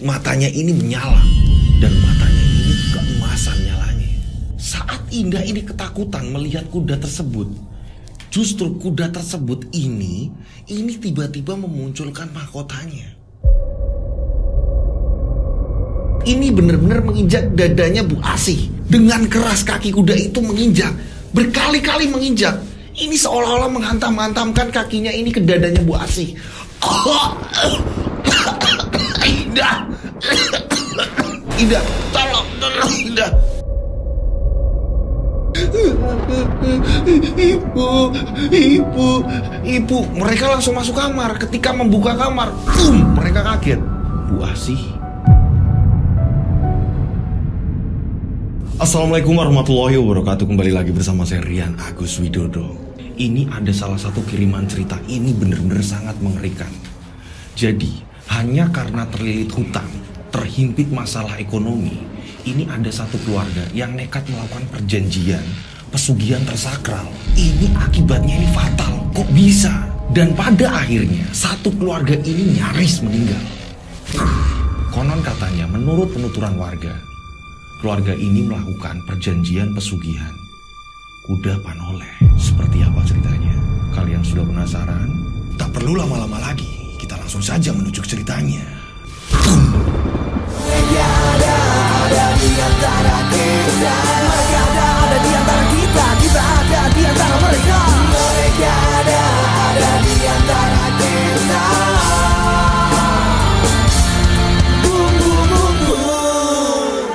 Matanya ini menyala, dan matanya ini keemasan nyalanya. Saat Indah ini ketakutan melihat kuda tersebut, justru kuda tersebut ini tiba-tiba memunculkan mahkotanya. Ini benar-benar menginjak dadanya Bu Asih. Dengan keras kaki kuda itu menginjak, berkali-kali menginjak. Ini seolah-olah menghantam-hantamkan kakinya ini ke dadanya Bu Asih. Indah, tolong Indah. Ibu, mereka langsung masuk kamar. Ketika membuka kamar, mereka kaget. Bu Asih. Assalamualaikum warahmatullahi wabarakatuh. Kembali lagi bersama saya Rian Agus Widodo. Ini ada salah satu kiriman cerita. Ini benar-benar sangat mengerikan. Jadi hanya karena terlilit hutang, terhimpit masalah ekonomi, ini ada satu keluarga yang nekat melakukan perjanjian pesugihan tersakral. Ini akibatnya ini fatal. Kok bisa? Dan pada akhirnya satu keluarga ini nyaris meninggal. Konon katanya menurut penuturan warga, keluarga ini melakukan perjanjian pesugihan kuda Panoleh. Seperti apa ceritanya? Kalian sudah penasaran? Tak perlu lama-lama lagi, kita langsung saja menuju ke ceritanya. Mereka ada di antara kita. Mereka ada di antara kita. Kita ada di antara mereka. Mereka ada di antara kita. Boom, boom, boom, boom.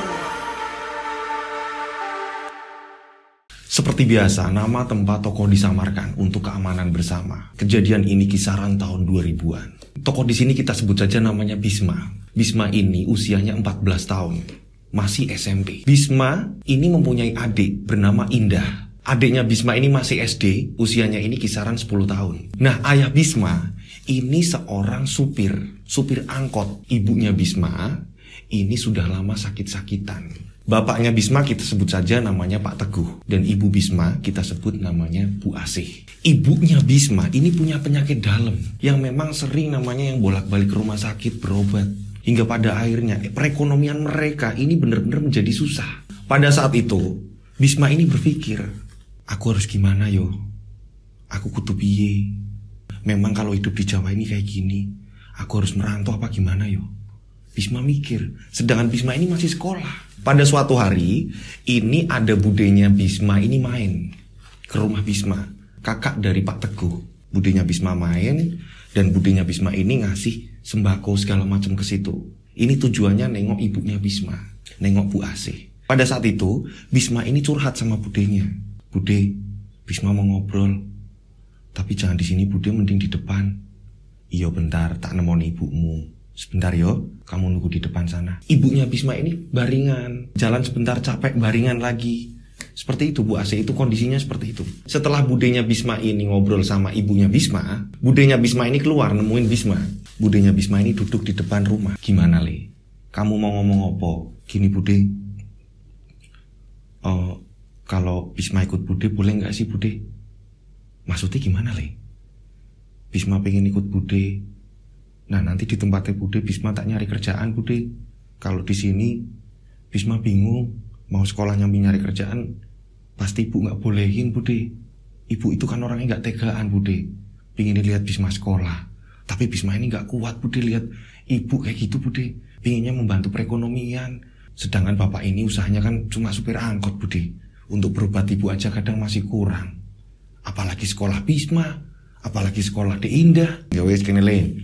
Seperti biasa, nama tempat toko disamarkan untuk keamanan bersama. Kejadian ini kisaran tahun 2000-an. Toko di sini kita sebut saja namanya Bisma. Bisma ini usianya 14 tahun. Masih SMP. Bisma ini mempunyai adik bernama Indah. Adiknya Bisma ini masih SD, usianya ini kisaran 10 tahun. Nah, ayah Bisma ini seorang supir angkot. Ibunya Bisma ini sudah lama sakit-sakitan. Bapaknya Bisma kita sebut saja namanya Pak Teguh. Dan ibu Bisma kita sebut namanya Bu Asih. Ibunya Bisma ini punya penyakit dalam yang memang sering namanya yang bolak-balik ke rumah sakit berobat. Hingga pada akhirnya perekonomian mereka ini benar-benar menjadi susah. Pada saat itu Bisma ini berpikir, aku harus gimana yo? Aku kudu piye? Memang kalau hidup di Jawa ini kayak gini, aku harus merantau apa gimana yo? Bisma mikir, sedangkan Bisma ini masih sekolah. Pada suatu hari, ini ada budenya Bisma ini main ke rumah Bisma, kakak dari Pak Teguh. Budenya Bisma main, dan budenya Bisma ini ngasih sembako segala macam ke situ. Ini tujuannya nengok ibunya Bisma, nengok Bu Asih. Pada saat itu, Bisma ini curhat sama budenya. Bude, Bisma mau ngobrol, tapi jangan di sini Bude, mending di depan. Iya bentar, tak nemoni ibumu. Sebentar yo, kamu nunggu di depan sana. Ibunya Bisma ini baringan, jalan sebentar capek, baringan lagi. Seperti itu Bu Asih, itu kondisinya seperti itu. Setelah budenya Bisma ini ngobrol sama ibunya Bisma, budenya Bisma ini keluar nemuin Bisma. Budenya Bisma ini duduk di depan rumah. Gimana Le? Kamu mau ngomong apa? Gini Bude, kalau Bisma ikut Bude boleh gak sih Bude? Maksudnya gimana Le? Bisma pengen ikut Bude. Nah nanti di tempatnya Bude Bisma tak nyari kerjaan Bude. Kalau di sini Bisma bingung mau sekolah nyambi nyari kerjaan, pasti ibu nggak bolehin Bude. Ibu itu kan orangnya nggak tegaan Bude. Pingin lihat Bisma sekolah, tapi Bisma ini nggak kuat Bude lihat ibu kayak gitu Bude. Pinginnya membantu perekonomian, sedangkan bapak ini usahanya kan cuma supir angkot Bude. Untuk berobat ibu aja kadang masih kurang, apalagi sekolah Bisma, apalagi sekolah di Indah. Ya wes kene Le,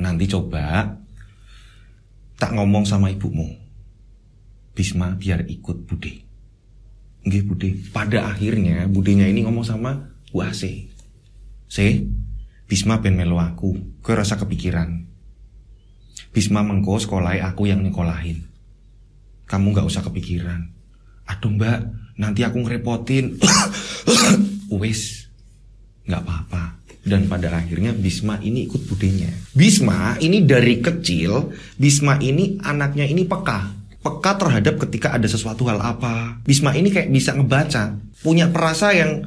nanti coba tak ngomong sama ibumu, Bisma biar ikut Bude. Nggih Bude. Pada akhirnya budenya ini ngomong sama Bu Asih, Bisma ben melu aku, kowe rasa kepikiran. Bisma mengko sekolahi aku yang nyekolahin. Kamu gak usah kepikiran. Aduh mbak, nanti aku ngerepotin. Wes, gak apa-apa. Dan pada akhirnya Bisma ini ikut budenya. Bisma ini dari kecil, Bisma ini anaknya ini peka terhadap ketika ada sesuatu hal apa. Bisma ini kayak bisa ngebaca, punya perasa yang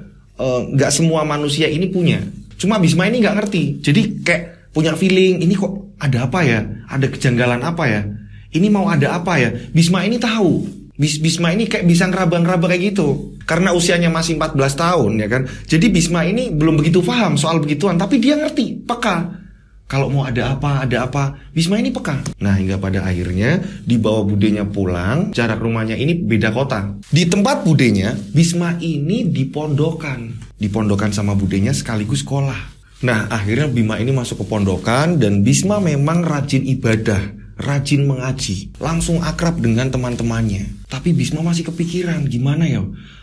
gak semua manusia ini punya. Cuma Bisma ini gak ngerti, jadi kayak punya feeling, ini kok ada apa ya, ada kejanggalan apa ya? Ini mau ada apa ya? Bisma ini tahu. Bisma ini kayak bisa ngeraba-ngeraba kayak gitu. Karena usianya masih 14 tahun ya kan. Jadi Bisma ini belum begitu paham soal begituan, tapi dia ngerti, peka. Kalau mau ada apa, Bisma ini peka. Nah, hingga pada akhirnya dibawa budenya pulang. Jarak rumahnya ini beda kota. Di tempat budenya, Bisma ini dipondokan sama budenya sekaligus sekolah. Nah, akhirnya Bima ini masuk ke pondokan dan Bisma memang rajin ibadah, rajin mengaji, langsung akrab dengan teman-temannya. Tapi Bisma masih kepikiran, gimana ya?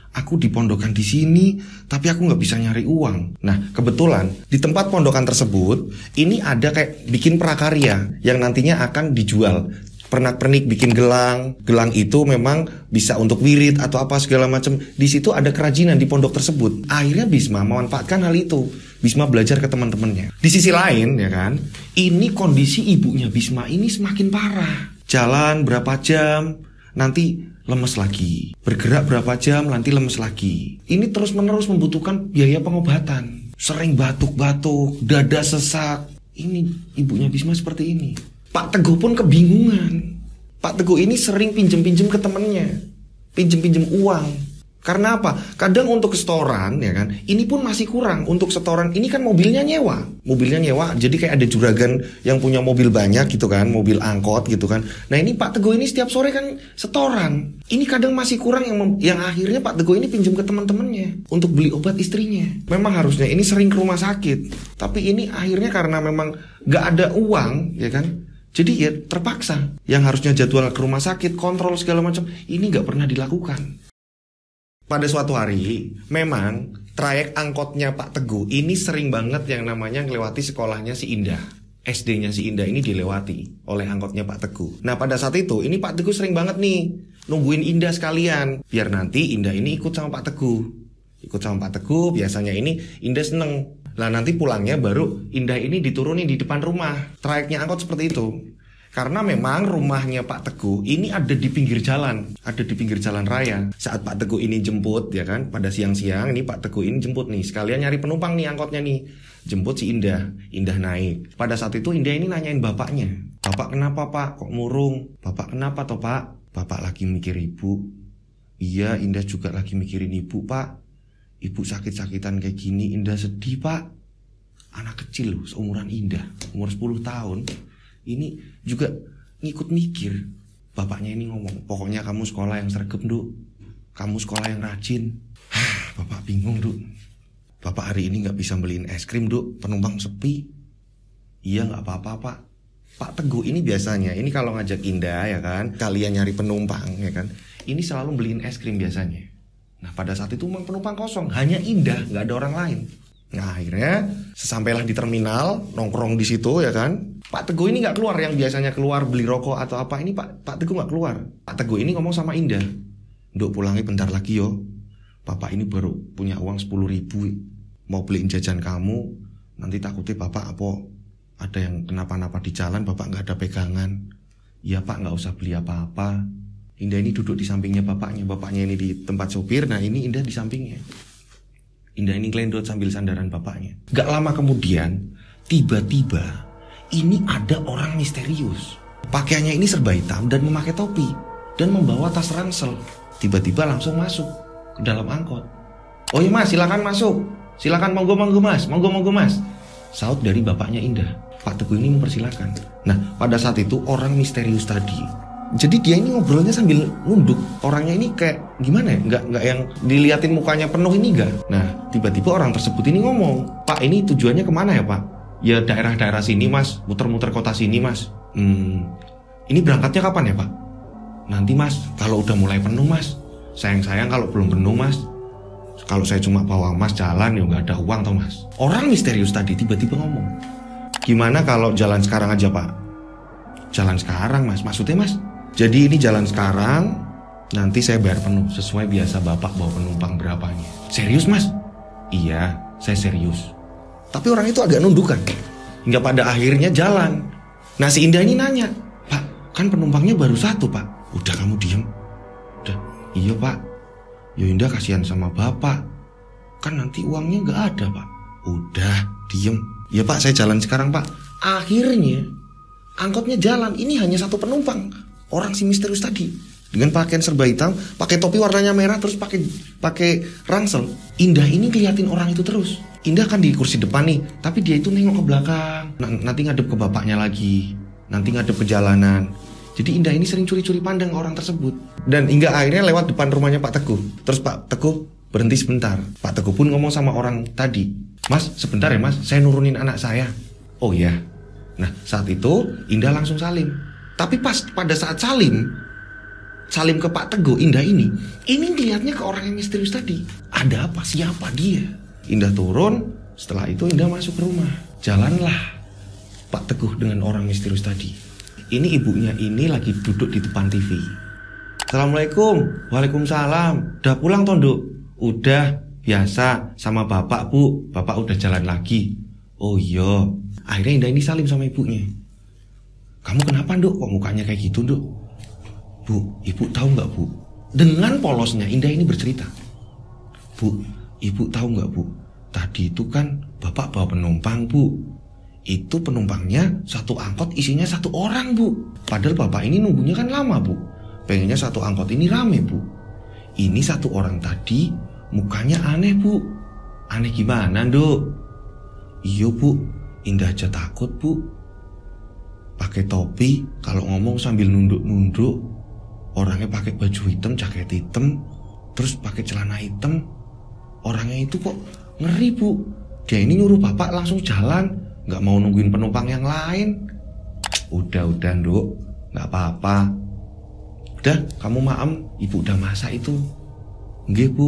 Aku dipondokan di sini, tapi aku nggak bisa nyari uang. Nah, kebetulan di tempat pondokan tersebut ini ada kayak bikin prakarya yang nantinya akan dijual. Pernak-pernik bikin gelang itu memang bisa untuk wirid atau apa segala macam. Di situ ada kerajinan di pondok tersebut. Akhirnya Bisma memanfaatkan hal itu. Bisma belajar ke teman-temannya. Di sisi lain ya kan, ini kondisi ibunya Bisma ini semakin parah. Jalan berapa jam, nanti lemes lagi. Bergerak berapa jam, nanti lemes lagi. Ini terus-menerus membutuhkan biaya pengobatan. Sering batuk-batuk, dada sesak. Ini ibunya Bisma seperti ini. Pak Teguh pun kebingungan. Pak Teguh ini sering pinjem-pinjem ke temennya, pinjem-pinjem uang. Karena apa? Kadang untuk setoran ya kan, ini pun masih kurang. Untuk setoran ini kan mobilnya nyewa, jadi kayak ada juragan yang punya mobil banyak gitu kan, mobil angkot gitu kan. Nah ini Pak Teguh ini setiap sore kan setoran. Ini kadang masih kurang yang akhirnya Pak Teguh ini pinjem ke teman-temannya untuk beli obat istrinya. Memang harusnya ini sering ke rumah sakit, tapi ini akhirnya karena memang gak ada uang ya kan. Jadi ya terpaksa. Yang harusnya jadwal ke rumah sakit, kontrol segala macam, ini gak pernah dilakukan. Pada suatu hari, memang trayek angkotnya Pak Teguh ini sering banget yang namanya ngelewati sekolahnya si Indah. SD-nya si Indah ini dilewati oleh angkotnya Pak Teguh. Nah pada saat itu, ini Pak Teguh sering banget nih nungguin Indah sekalian. Biar nanti Indah ini ikut sama Pak Teguh. Ikut sama Pak Teguh, biasanya ini Indah seneng. Lah nanti pulangnya baru Indah ini diturunin di depan rumah. Trayeknya angkot seperti itu. Karena memang rumahnya Pak Teguh ini ada di pinggir jalan. Ada di pinggir jalan raya. Saat Pak Teguh ini jemput ya kan, pada siang-siang ini Pak Teguh ini jemput nih. Sekalian nyari penumpang nih angkotnya nih. Jemput si Indah. Indah naik. Pada saat itu Indah ini nanyain bapaknya. Bapak kenapa Pak? Kok murung? Bapak kenapa toh Pak? Bapak lagi mikir ibu. Iya Indah juga lagi mikirin ibu Pak. Ibu sakit-sakitan kayak gini, Indah sedih Pak. Anak kecil loh, seumuran Indah, umur 10 tahun. Ini juga ngikut mikir. Bapaknya ini ngomong, pokoknya kamu sekolah yang sregep Duk. Kamu sekolah yang rajin. Bapak bingung Duk. Bapak hari ini gak bisa beliin es krim Duk, penumpang sepi. Iya gak apa-apa Pak. Pak Teguh ini biasanya, ini kalau ngajak Indah ya kan, kalian nyari penumpang ya kan, ini selalu beliin es krim biasanya. Nah pada saat itu memang penumpang kosong, hanya Indah, nggak ada orang lain. Nah akhirnya sesampailah di terminal, nongkrong di situ ya kan. Pak Teguh ini nggak keluar, yang biasanya keluar beli rokok atau apa, ini Pak Teguh nggak keluar. Pak Teguh ini ngomong sama Indah, Duk pulangnya bentar lagi yo. Bapak ini baru punya uang 10.000, mau beliin jajan kamu. Nanti takutnya bapak apa ada yang kenapa-napa di jalan, bapak nggak ada pegangan. Iya Pak, nggak usah beli apa-apa. Indah ini duduk di sampingnya bapaknya. Bapaknya ini di tempat sopir. Nah ini Indah di sampingnya. Indah ini ngelendot sambil sandaran bapaknya. Gak lama kemudian, tiba-tiba ini ada orang misterius. Pakaiannya ini serba hitam dan memakai topi, dan membawa tas ransel. Tiba-tiba langsung masuk ke dalam angkot. Oh iya Mas, silakan masuk. Silakan monggo Mas. Monggo Mas. Saut dari bapaknya Indah. Pak Teguh ini mempersilahkan. Nah pada saat itu orang misterius tadi, jadi dia ini ngobrolnya sambil nunduk. Orangnya ini kayak gimana ya? Nggak yang diliatin mukanya penuh ini nggak. Nah tiba-tiba orang tersebut ini ngomong, Pak ini tujuannya kemana ya Pak? Ya daerah-daerah sini Mas, muter-muter kota sini Mas. Ini berangkatnya kapan ya Pak? Nanti Mas, kalau udah mulai penuh Mas. Sayang-sayang kalau belum penuh Mas. Kalau saya cuma bawa Mas jalan ya nggak ada uang toh Mas. Orang misterius tadi tiba-tiba ngomong, gimana kalau jalan sekarang aja Pak? Jalan sekarang Mas, maksudnya Mas? Jadi ini jalan sekarang, nanti saya bayar penuh sesuai biasa Bapak bawa penumpang berapanya. Serius Mas? Iya, saya serius. Tapi orang itu agak nundukan. Hingga pada akhirnya jalan. Nah si Indah ini nanya, Pak, kan penumpangnya baru 1 Pak. Udah kamu diem. Udah, iya Pak. Ya Indah kasihan sama Bapak. Kan nanti uangnya gak ada Pak. Udah, diem. Ya Pak, saya jalan sekarang Pak. Akhirnya Angkotnya jalan, ini hanya satu penumpang, orang si misterius tadi, dengan pakaian serba hitam, pakai topi warnanya merah, terus pakai ransel. Indah ini ngeliatin orang itu terus. Indah kan di kursi depan nih, tapi dia itu nengok ke belakang. Nanti ngadep ke bapaknya lagi, nanti ngadep ke jalanan. Jadi Indah ini sering curi-curi pandang orang tersebut. Dan hingga akhirnya lewat depan rumahnya Pak Teguh. Terus Pak Teguh berhenti sebentar. Pak Teguh pun ngomong sama orang tadi, "Mas, sebentar ya mas, saya nurunin anak saya." "Oh ya." Nah saat itu Indah langsung salim. Tapi pada saat salim ke Pak Teguh, Indah ini ngeliatnya ke orang yang misterius tadi. Ada apa? Siapa dia? Indah turun. Setelah itu Indah masuk ke rumah. Jalanlah Pak Teguh dengan orang misterius tadi. Ini ibunya ini lagi duduk di depan TV. "Assalamualaikum." "Waalaikumsalam. Udah pulang toh, Nduk?" "Udah, biasa sama bapak bu. Bapak udah jalan lagi." "Oh iya." Akhirnya Indah ini salim sama ibunya. "Kamu kenapa, Nduk? Kok mukanya kayak gitu, Nduk?" "Bu, ibu tahu nggak bu?" Dengan polosnya Indah ini bercerita. "Bu, ibu tahu nggak bu? Tadi itu kan bapak bawa penumpang bu. Itu penumpangnya satu angkot isinya satu orang bu. Padahal bapak ini nunggunya kan lama bu. Pengennya satu angkot ini rame bu. Ini satu orang tadi mukanya aneh bu." "Aneh gimana, Nduk?" "Iya bu, Indah aja takut bu. Pakai topi, kalau ngomong sambil nunduk-nunduk. Orangnya pakai baju hitam, jaket hitam, terus pakai celana hitam. Orangnya itu kok ngeri bu. Dia ini nyuruh bapak langsung jalan, nggak mau nungguin penumpang yang lain." Udah Nduk, nggak apa-apa. Udah, kamu maem, ibu udah masak itu." "Nggih bu."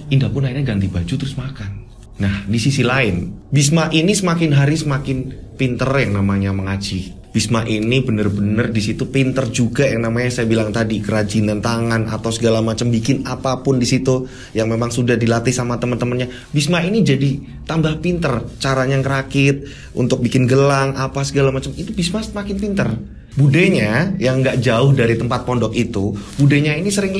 Indah pun akhirnya ganti baju terus makan. Nah di sisi lain, Bisma ini semakin hari semakin pinter yang namanya mengaji. Bisma ini bener-bener di situ pinter juga yang namanya saya bilang tadi, kerajinan tangan atau segala macam, bikin apapun di situ yang memang sudah dilatih sama teman-temannya. Bisma ini jadi tambah pinter, caranya ngerakit untuk bikin gelang apa segala macam, itu Bisma semakin pinter. Budenya yang nggak jauh dari tempat pondok itu, budenya ini sering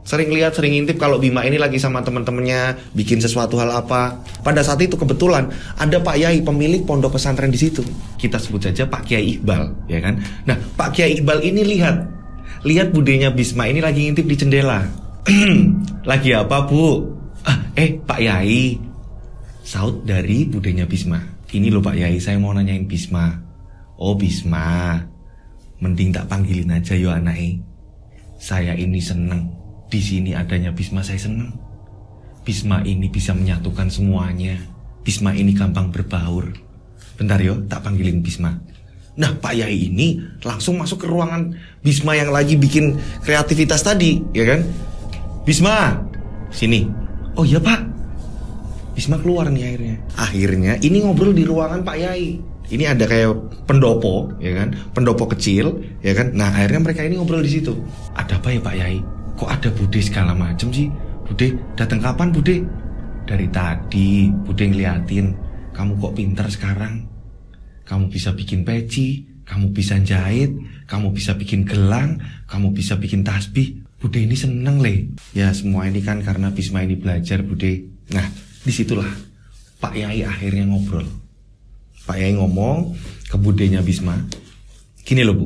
sering intip kalau Bima ini lagi sama teman-temannya bikin sesuatu hal apa. Pada saat itu kebetulan ada Pak Yai pemilik pondok pesantren di situ. Kita sebut saja Pak Kiai Iqbal, ya kan? Nah, Pak Kiai Iqbal ini lihat budenya Bisma ini lagi ngintip di jendela. "Lagi apa, Bu?" Pak Yai." Saut dari budenya Bisma. "Ini loh Pak Yai, saya mau nanyain Bisma." "Oh Bisma, mending tak panggilin aja yo anake. Saya ini seneng. Di sini adanya Bisma saya seneng. Bisma ini bisa menyatukan semuanya. Bisma ini gampang berbaur. Bentar yo, tak panggilin Bisma." Nah Pak Yai ini langsung masuk ke ruangan Bisma yang lagi bikin kreativitas tadi, ya kan? "Bisma, sini." "Oh iya Pak." Bisma keluar nih akhirnya ini ngobrol di ruangan Pak Yai. Ini ada kayak pendopo, ya kan? Pendopo kecil, ya kan? Nah akhirnya mereka ini ngobrol di situ. "Ada apa ya Pak Yai? Kok ada Bude segala macem sih? Bude datang kapan Bude?" "Dari tadi Bude ngeliatin kamu kok pinter sekarang. Kamu bisa bikin peci, kamu bisa jahit, kamu bisa bikin gelang, kamu bisa bikin tasbih. Bude ini seneng le. Ya semua ini kan karena Bisma ini belajar Bude." Nah disitulah Pak Yai akhirnya ngobrol. Pak Yai ngomong ke budenya Bisma, "Gini loh Bu,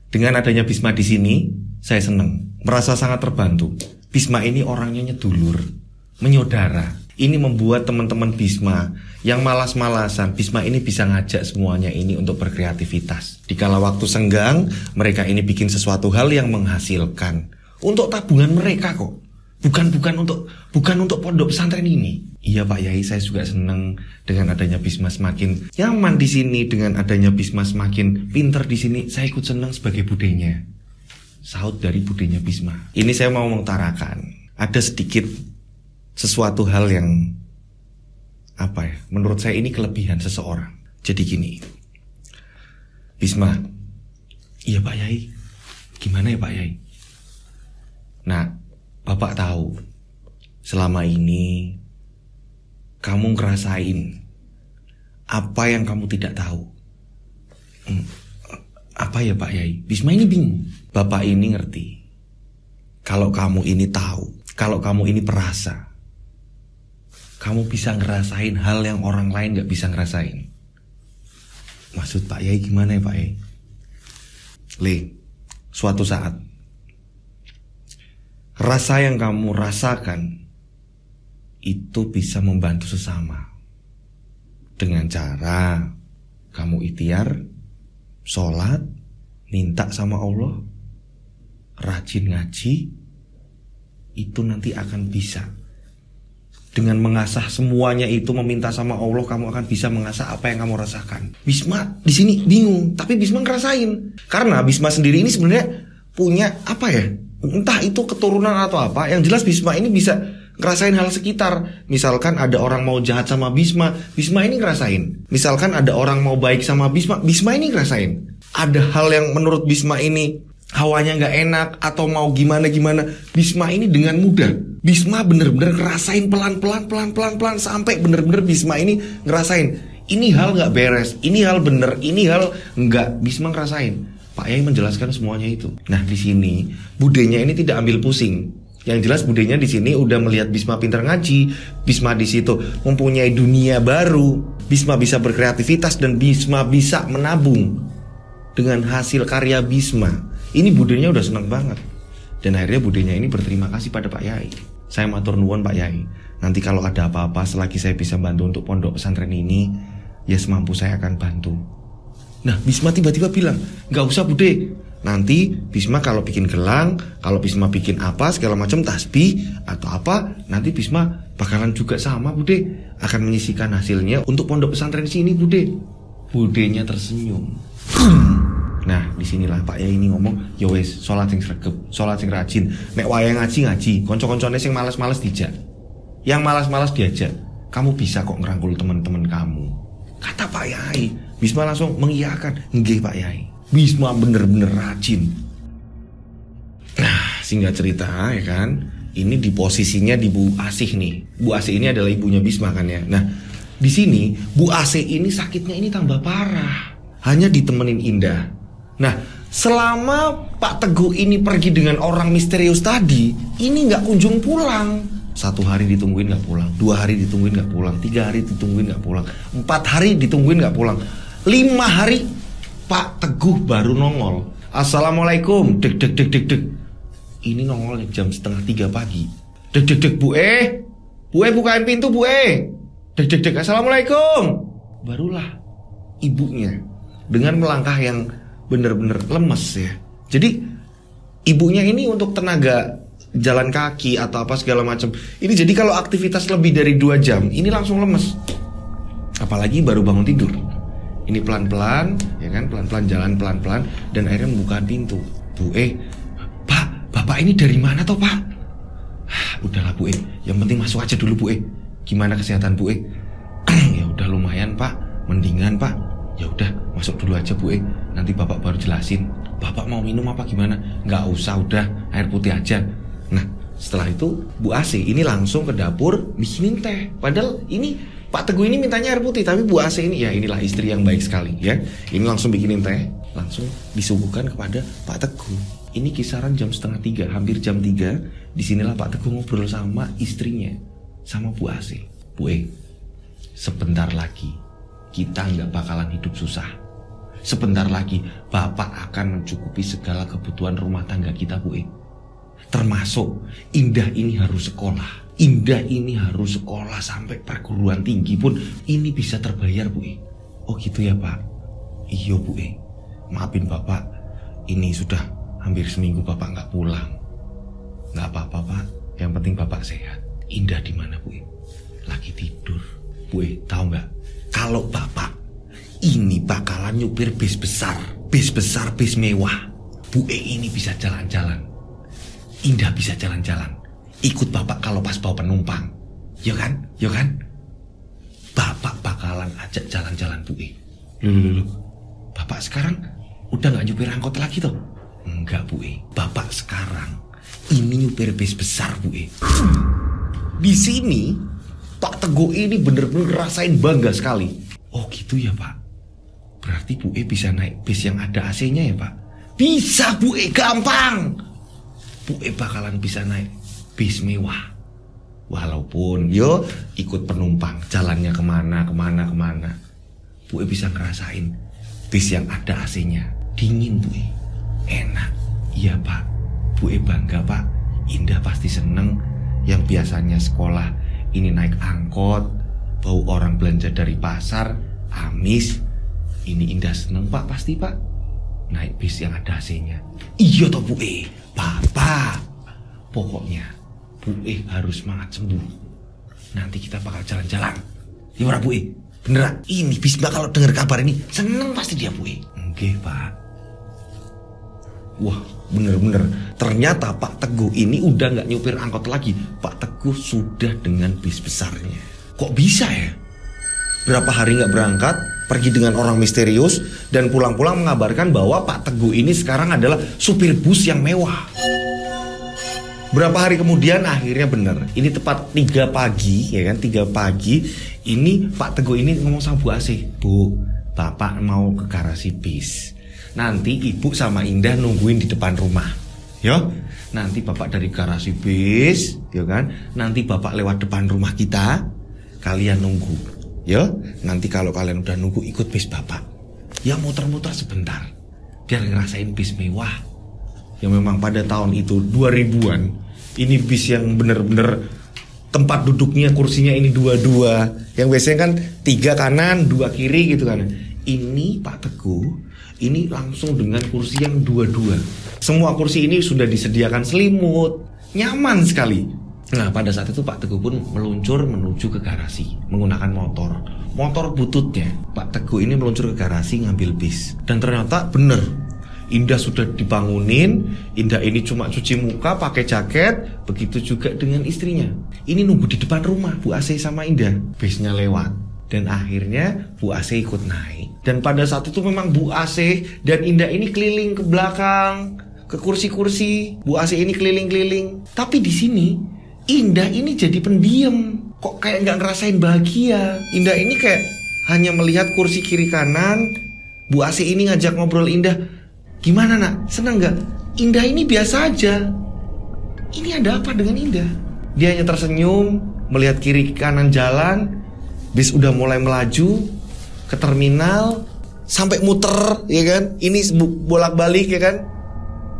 dengan adanya Bisma di sini, saya seneng, merasa sangat terbantu. Bisma ini orangnya nyedulur, menyodara. Ini membuat teman-teman Bisma yang malas-malasan, Bisma ini bisa ngajak semuanya ini untuk berkreativitas. Dikala waktu senggang, mereka ini bikin sesuatu hal yang menghasilkan untuk tabungan mereka kok. Bukan untuk pondok pesantren ini." "Iya Pak Yai, saya juga seneng dengan adanya Bisma semakin nyaman di sini, dengan adanya Bisma semakin pinter di sini. Saya ikut seneng sebagai budenya." Saut dari budenya Bisma. Ini saya mau mengutarakan, ada sedikit sesuatu hal yang menurut saya ini kelebihan seseorang. Jadi gini, "Bisma, iya Pak Yai, gimana ya Pak Yai? Nah, Bapak tahu selama ini kamu ngerasain apa yang kamu tidak tahu." "Apa ya Pak Yai?" Bisma ini bingung. "Bapak ini ngerti kalau kamu ini tahu, kalau kamu ini perasa, kamu bisa ngerasain hal yang orang lain gak bisa ngerasain. Maksud Pak Yai gimana ya Pak Yai? Suatu saat rasa yang kamu rasakan itu bisa membantu sesama dengan cara kamu ikhtiar, sholat, minta sama Allah, rajin ngaji, itu nanti akan bisa. Dengan mengasah semuanya itu, meminta sama Allah, kamu akan bisa mengasah apa yang kamu rasakan. Bisma di sini bingung, tapi Bisma ngerasain. Karena Bisma sendiri ini sebenarnya punya apa ya? Entah itu keturunan atau apa. Yang jelas Bisma ini bisa ngerasain hal sekitar. Misalkan ada orang mau jahat sama Bisma, Bisma ini ngerasain. Misalkan ada orang mau baik sama Bisma, Bisma ini ngerasain. Ada hal yang menurut Bisma ini hawanya nggak enak atau mau gimana-gimana, Bisma ini dengan mudah. Bisma bener-bener ngerasain pelan-pelan sampai bener-bener Bisma ini ngerasain ini hal nggak beres, ini hal bener, ini hal nggak. Bisma ngerasain. Pak Yai menjelaskan semuanya itu. Nah di sini budenya ini tidak ambil pusing. Yang jelas budenya di sini udah melihat Bisma pintar ngaji, Bisma di situ mempunyai dunia baru, Bisma bisa berkreativitas dan Bisma bisa menabung dengan hasil karya Bisma. Ini budenya udah senang banget. Dan akhirnya budenya ini berterima kasih pada Pak Yai. Saya matur nuwun Pak Yai. Nanti kalau ada apa-apa selagi saya bisa bantu untuk pondok pesantren ini, ya semampu saya akan bantu. Nah Bisma tiba-tiba bilang, gak usah Bude, nanti Bisma kalau bikin gelang, kalau Bisma bikin apa segala macam tasbih atau apa, nanti Bisma bakalan juga sama Bude, akan menyisikan hasilnya untuk pondok pesantren sini Bude. Budenya tersenyum. Nah disinilah Pak Yai ini ngomong, ya wes sholat sing sregep, sholat sing rajin, nek wayang ngaji, konco-koncone sing malas-malas dijak, yang malas-malas diajak, kamu bisa kok ngerangkul teman-teman kamu, kata Pak Yai. Bisma langsung mengiyakan, nggih Pak Yai. Bisma bener-bener rajin. Nah singkat cerita ya kan, ini di posisinya di Bu Asih nih. Bu Asih ini adalah ibunya Bisma kan ya. Nah di sini Bu Asih ini sakitnya ini tambah parah, hanya ditemenin Indah. Nah selama Pak Teguh ini pergi dengan orang misterius tadi, ini gak kunjung pulang. 1 hari ditungguin gak pulang, 2 hari ditungguin gak pulang, 3 hari ditungguin gak pulang, 4 hari ditungguin gak pulang, 5 hari Pak Teguh baru nongol. Assalamualaikum, dek. Ini nongol jam 2:30 pagi. Dek Bu bukain pintu Bu dek assalamualaikum. Barulah ibunya dengan melangkah yang bener-bener lemes ya. Jadi ibunya ini untuk tenaga jalan kaki atau apa segala macam ini, jadi kalau aktivitas lebih dari 2 jam ini langsung lemes. Apalagi baru bangun tidur. Ini pelan-pelan ya kan, pelan-pelan jalan pelan-pelan dan akhirnya membuka pintu. Bu Pak, Bapak ini dari mana toh Pak? Udahlah Bu yang penting masuk aja dulu Bu Gimana kesehatan Bu Ya udah lumayan Pak, mendingan Pak. Ya udah masuk dulu aja Bu nanti Bapak baru jelasin. Bapak mau minum apa gimana? Nggak usah, udah air putih aja. Nah setelah itu Bu Asih ini langsung ke dapur bikinin teh. Padahal ini Pak Teguh ini mintanya air putih, tapi Bu Asih ini ya inilah istri yang baik sekali ya. Ini langsung bikinin teh, langsung disuguhkan kepada Pak Teguh. Ini kisaran jam 2:30, hampir jam 3. Disinilah Pak Teguh ngobrol sama istrinya, sama Bu Asih. Bu sebentar lagi kita nggak bakalan hidup susah. Sebentar lagi Bapak akan mencukupi segala kebutuhan rumah tangga kita Bu Termasuk Indah ini harus sekolah. Indah ini harus sekolah sampai perguruan tinggi pun ini bisa terbayar Bu Oh gitu ya Pak. Iya Bu maafin Bapak, ini sudah hampir seminggu Bapak nggak pulang. Nggak apa-apa Pak, yang penting Bapak sehat. Indah di mana Bu Lagi tidur. Bu tahu nggak, kalau Bapak ini bakalan nyupir bis besar, bis mewah. Bu ini bisa jalan-jalan, Indah bisa jalan-jalan, ikut Bapak kalau pas bawa penumpang. Ya kan? Bapak bakalan ajak jalan-jalan Bu Loh. Bapak sekarang udah gak nyupir angkot lagi toh? Enggak Bu Bapak sekarang ini nyupir bis besar Bu Di sini Pak Teguh ini bener-bener rasain bangga sekali. Oh gitu ya Pak, berarti Bu bisa naik bis yang ada AC-nya ya Pak? Bisa Bu gampang. Bu bakalan bisa naik bis mewah. Walaupun yo ikut penumpang, jalannya kemana. Bu bisa ngerasain bis yang ada AC-nya. Dingin Bu, enak. Iya Pak, Bu bangga Pak. Indah pasti seneng. Yang biasanya sekolah ini naik angkot, bau orang belanja dari pasar, amis. Ini Indah seneng Pak, pasti Pak. Naik bis yang ada AC-nya. Iya toh Bu, Papa. Pokoknya Bu harus semangat sembuh. Nanti kita bakal jalan-jalan. Ya ora Bu, beneran. Ini Bisma kalau dengar kabar ini seneng pasti dia Bu. Enggak Pak. Wah bener-bener. Ternyata Pak Teguh ini udah gak nyupir angkot lagi. Pak Teguh sudah dengan bis besarnya. Kok bisa ya? Berapa hari gak berangkat, pergi dengan orang misterius, dan pulang-pulang mengabarkan bahwa Pak Teguh ini sekarang adalah supir bus yang mewah. Berapa hari kemudian akhirnya bener. Ini tepat 3 pagi ya kan, 3 pagi. Ini Pak Teguh ini ngomong sama Bu Asih, Bu, Bapak mau ke garasi bis. Nanti Ibu sama Indah nungguin di depan rumah. Yo, nanti Bapak dari garasi bis, ya kan? Nanti Bapak lewat depan rumah kita, kalian nunggu. Yo, nanti kalau kalian udah nunggu ikut bis Bapak. Ya muter-muter sebentar, biar ngerasain bis mewah. Yang memang pada tahun itu 2000-an, ini bis yang bener-bener tempat duduknya, kursinya ini 2-2. Yang biasanya kan 3 kanan 2 kiri gitu kan. Ini Pak Teguh ini langsung dengan kursi yang 2-2. Semua kursi ini sudah disediakan selimut, nyaman sekali. Nah pada saat itu Pak Teguh pun meluncur menuju ke garasi menggunakan motor bututnya. Pak Teguh ini meluncur ke garasi ngambil bis. Dan ternyata bener, Indah sudah dibangunin. Indah ini cuma cuci muka, pakai jaket. Begitu juga dengan istrinya. Ini nunggu di depan rumah Bu Asih sama Indah. Bisnya lewat. Dan akhirnya Bu Asih ikut naik. Dan pada saat itu memang Bu Asih dan Indah ini keliling ke belakang, ke kursi-kursi. Bu Asih ini keliling-keliling. Tapi di sini Indah ini jadi pendiam. Kok kayak nggak ngerasain bahagia. Indah ini kayak hanya melihat kursi kiri kanan. Bu Asih ini ngajak ngobrol Indah. Gimana nak? Senang nggak? Indah ini biasa aja. Ini ada apa dengan Indah? Dia hanya tersenyum melihat kiri kanan jalan. Bis udah mulai melaju ke terminal, sampai muter ya kan. Ini bolak-balik ya kan.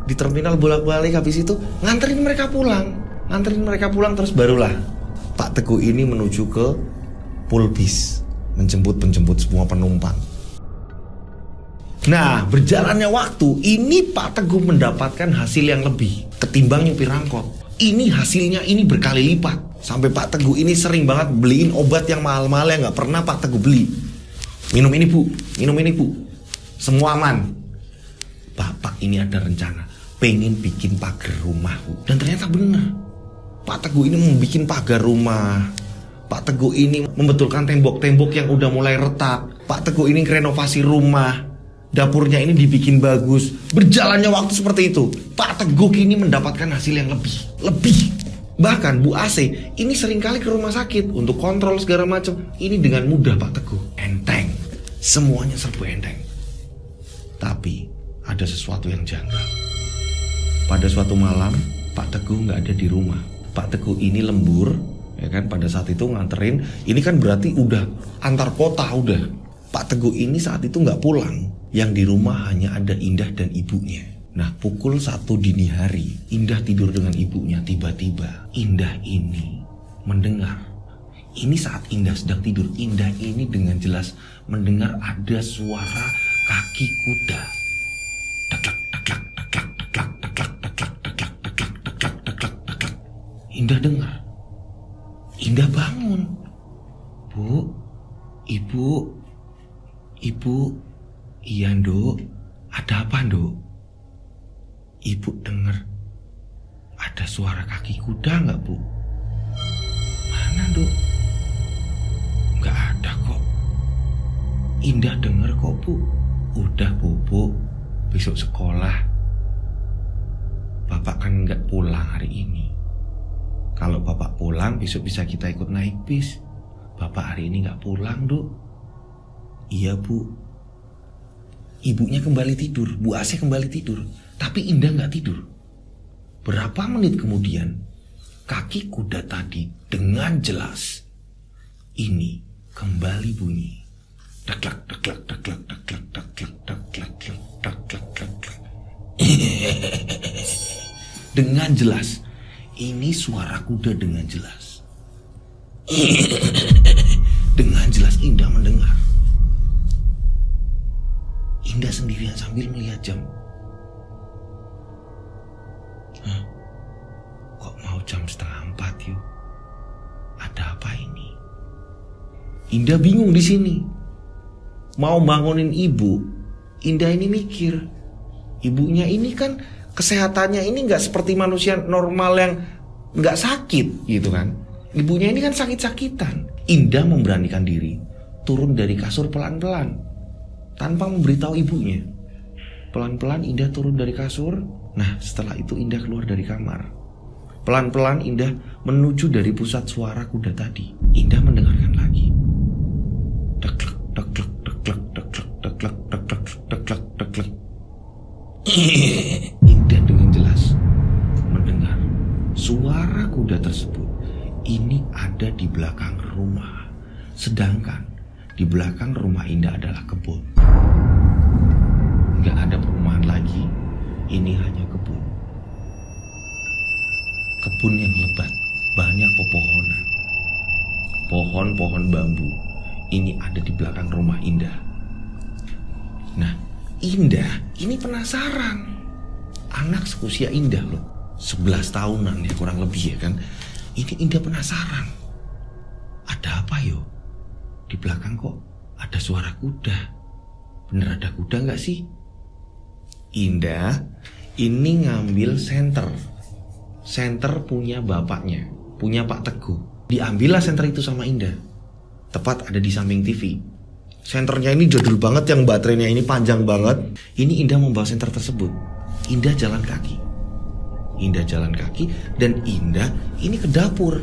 Di terminal bolak-balik, habis itu nganterin mereka pulang terus barulah Pak Teguh ini menuju ke pool bis, menjemput semua penumpang. Nah berjalannya waktu, ini Pak Teguh mendapatkan hasil yang lebih ketimbang nyupir angkot. Ini hasilnya ini berkali lipat. Sampai Pak Teguh ini sering banget beliin obat yang mahal-mahal yang gak pernah Pak Teguh beli. Minum ini Bu, semua aman. Bapak ini ada rencana, pengen bikin pagar rumah Bu. Dan ternyata bener, Pak Teguh ini membuat pagar rumah. Pak Teguh ini membetulkan tembok-tembok yang udah mulai retak. Pak Teguh ini renovasi rumah. Dapurnya ini dibikin bagus. Berjalannya waktu seperti itu, Pak Teguh ini mendapatkan hasil yang lebih. Bahkan Bu Asih ini seringkali ke rumah sakit untuk kontrol segala macam. Ini dengan mudah Pak Teguh. Enteng. Semuanya serba enteng. Tapi ada sesuatu yang janggal. Pada suatu malam Pak Teguh gak ada di rumah. Pak Teguh ini lembur ya kan, pada saat itu nganterin. Ini kan berarti udah antar kota udah. Pak Teguh ini saat itu gak pulang. Yang di rumah hanya ada Indah dan ibunya. Nah pukul 1 dini hari, Indah tidur dengan ibunya. Tiba-tiba Indah ini mendengar. Ini saat Indah sedang tidur, Indah ini dengan jelas mendengar ada suara kaki kuda. Deklak. Indah dengar. Indah bangun. Bu, ibu. Iya Nduk, ada apa Nduk? Ibu dengar ada suara kaki kuda nggak Bu? Mana Nduk? Nggak ada kok. Indah dengar kok Bu. Udah Bu, besok sekolah. Bapak kan nggak pulang hari ini. Kalau Bapak pulang besok bisa kita ikut naik bis. Bapak hari ini nggak pulang Nduk. Iya Bu. Ibunya kembali tidur, Bu Asih kembali tidur. Tapi Indah gak tidur. Berapa menit kemudian, kaki kuda tadi dengan jelas ini kembali bunyi. Daklak, daklak, daklak, daklak, daklak, daklak, daklak, daklak. Dengan jelas. Ini suara kuda dengan jelas. Dengan jelas Indah mendengar. Indah sendirian sambil melihat jam. Hah? Kok mau jam 3:30 yuk? Ada apa ini? Indah bingung di sini. Mau bangunin ibu, Indah ini mikir, ibunya ini kan kesehatannya ini nggak seperti manusia normal yang nggak sakit gitu kan. Ibunya ini kan sakit-sakitan. Indah memberanikan diri turun dari kasur pelan-pelan tanpa memberitahu ibunya. Pelan-pelan Indah turun dari kasur. Nah setelah itu Indah keluar dari kamar. Pelan-pelan Indah menuju dari pusat suara kuda tadi. Indah mendengarkan lagi. Deklek, deklek, deklek, deklek, deklek, deklek, deklek, deklek. Indah dengan jelas mendengar suara kuda tersebut. Ini ada di belakang rumah. Sedangkan di belakang rumah Indah adalah kebun. Gak ada perumahan lagi. Ini hanya kebun. Kebun yang lebat, banyak pepohonan. Pohon-pohon bambu. Ini ada di belakang rumah Indah. Nah, Indah ini penasaran. Anak seusia Indah loh, 11 tahunan ya kurang lebih ya kan. Ini Indah penasaran. Ada apa yo? Di belakang kok ada suara kuda. Bener ada kuda gak sih? Indah ini ngambil senter. Senter punya bapaknya, punya Pak Teguh. Diambillah senter itu sama Indah. Tepat ada di samping TV. Senternya ini jadul banget, yang baterainya ini panjang banget. Ini Indah membawa senter tersebut. Indah jalan kaki. Indah jalan kaki dan Indah ini ke dapur.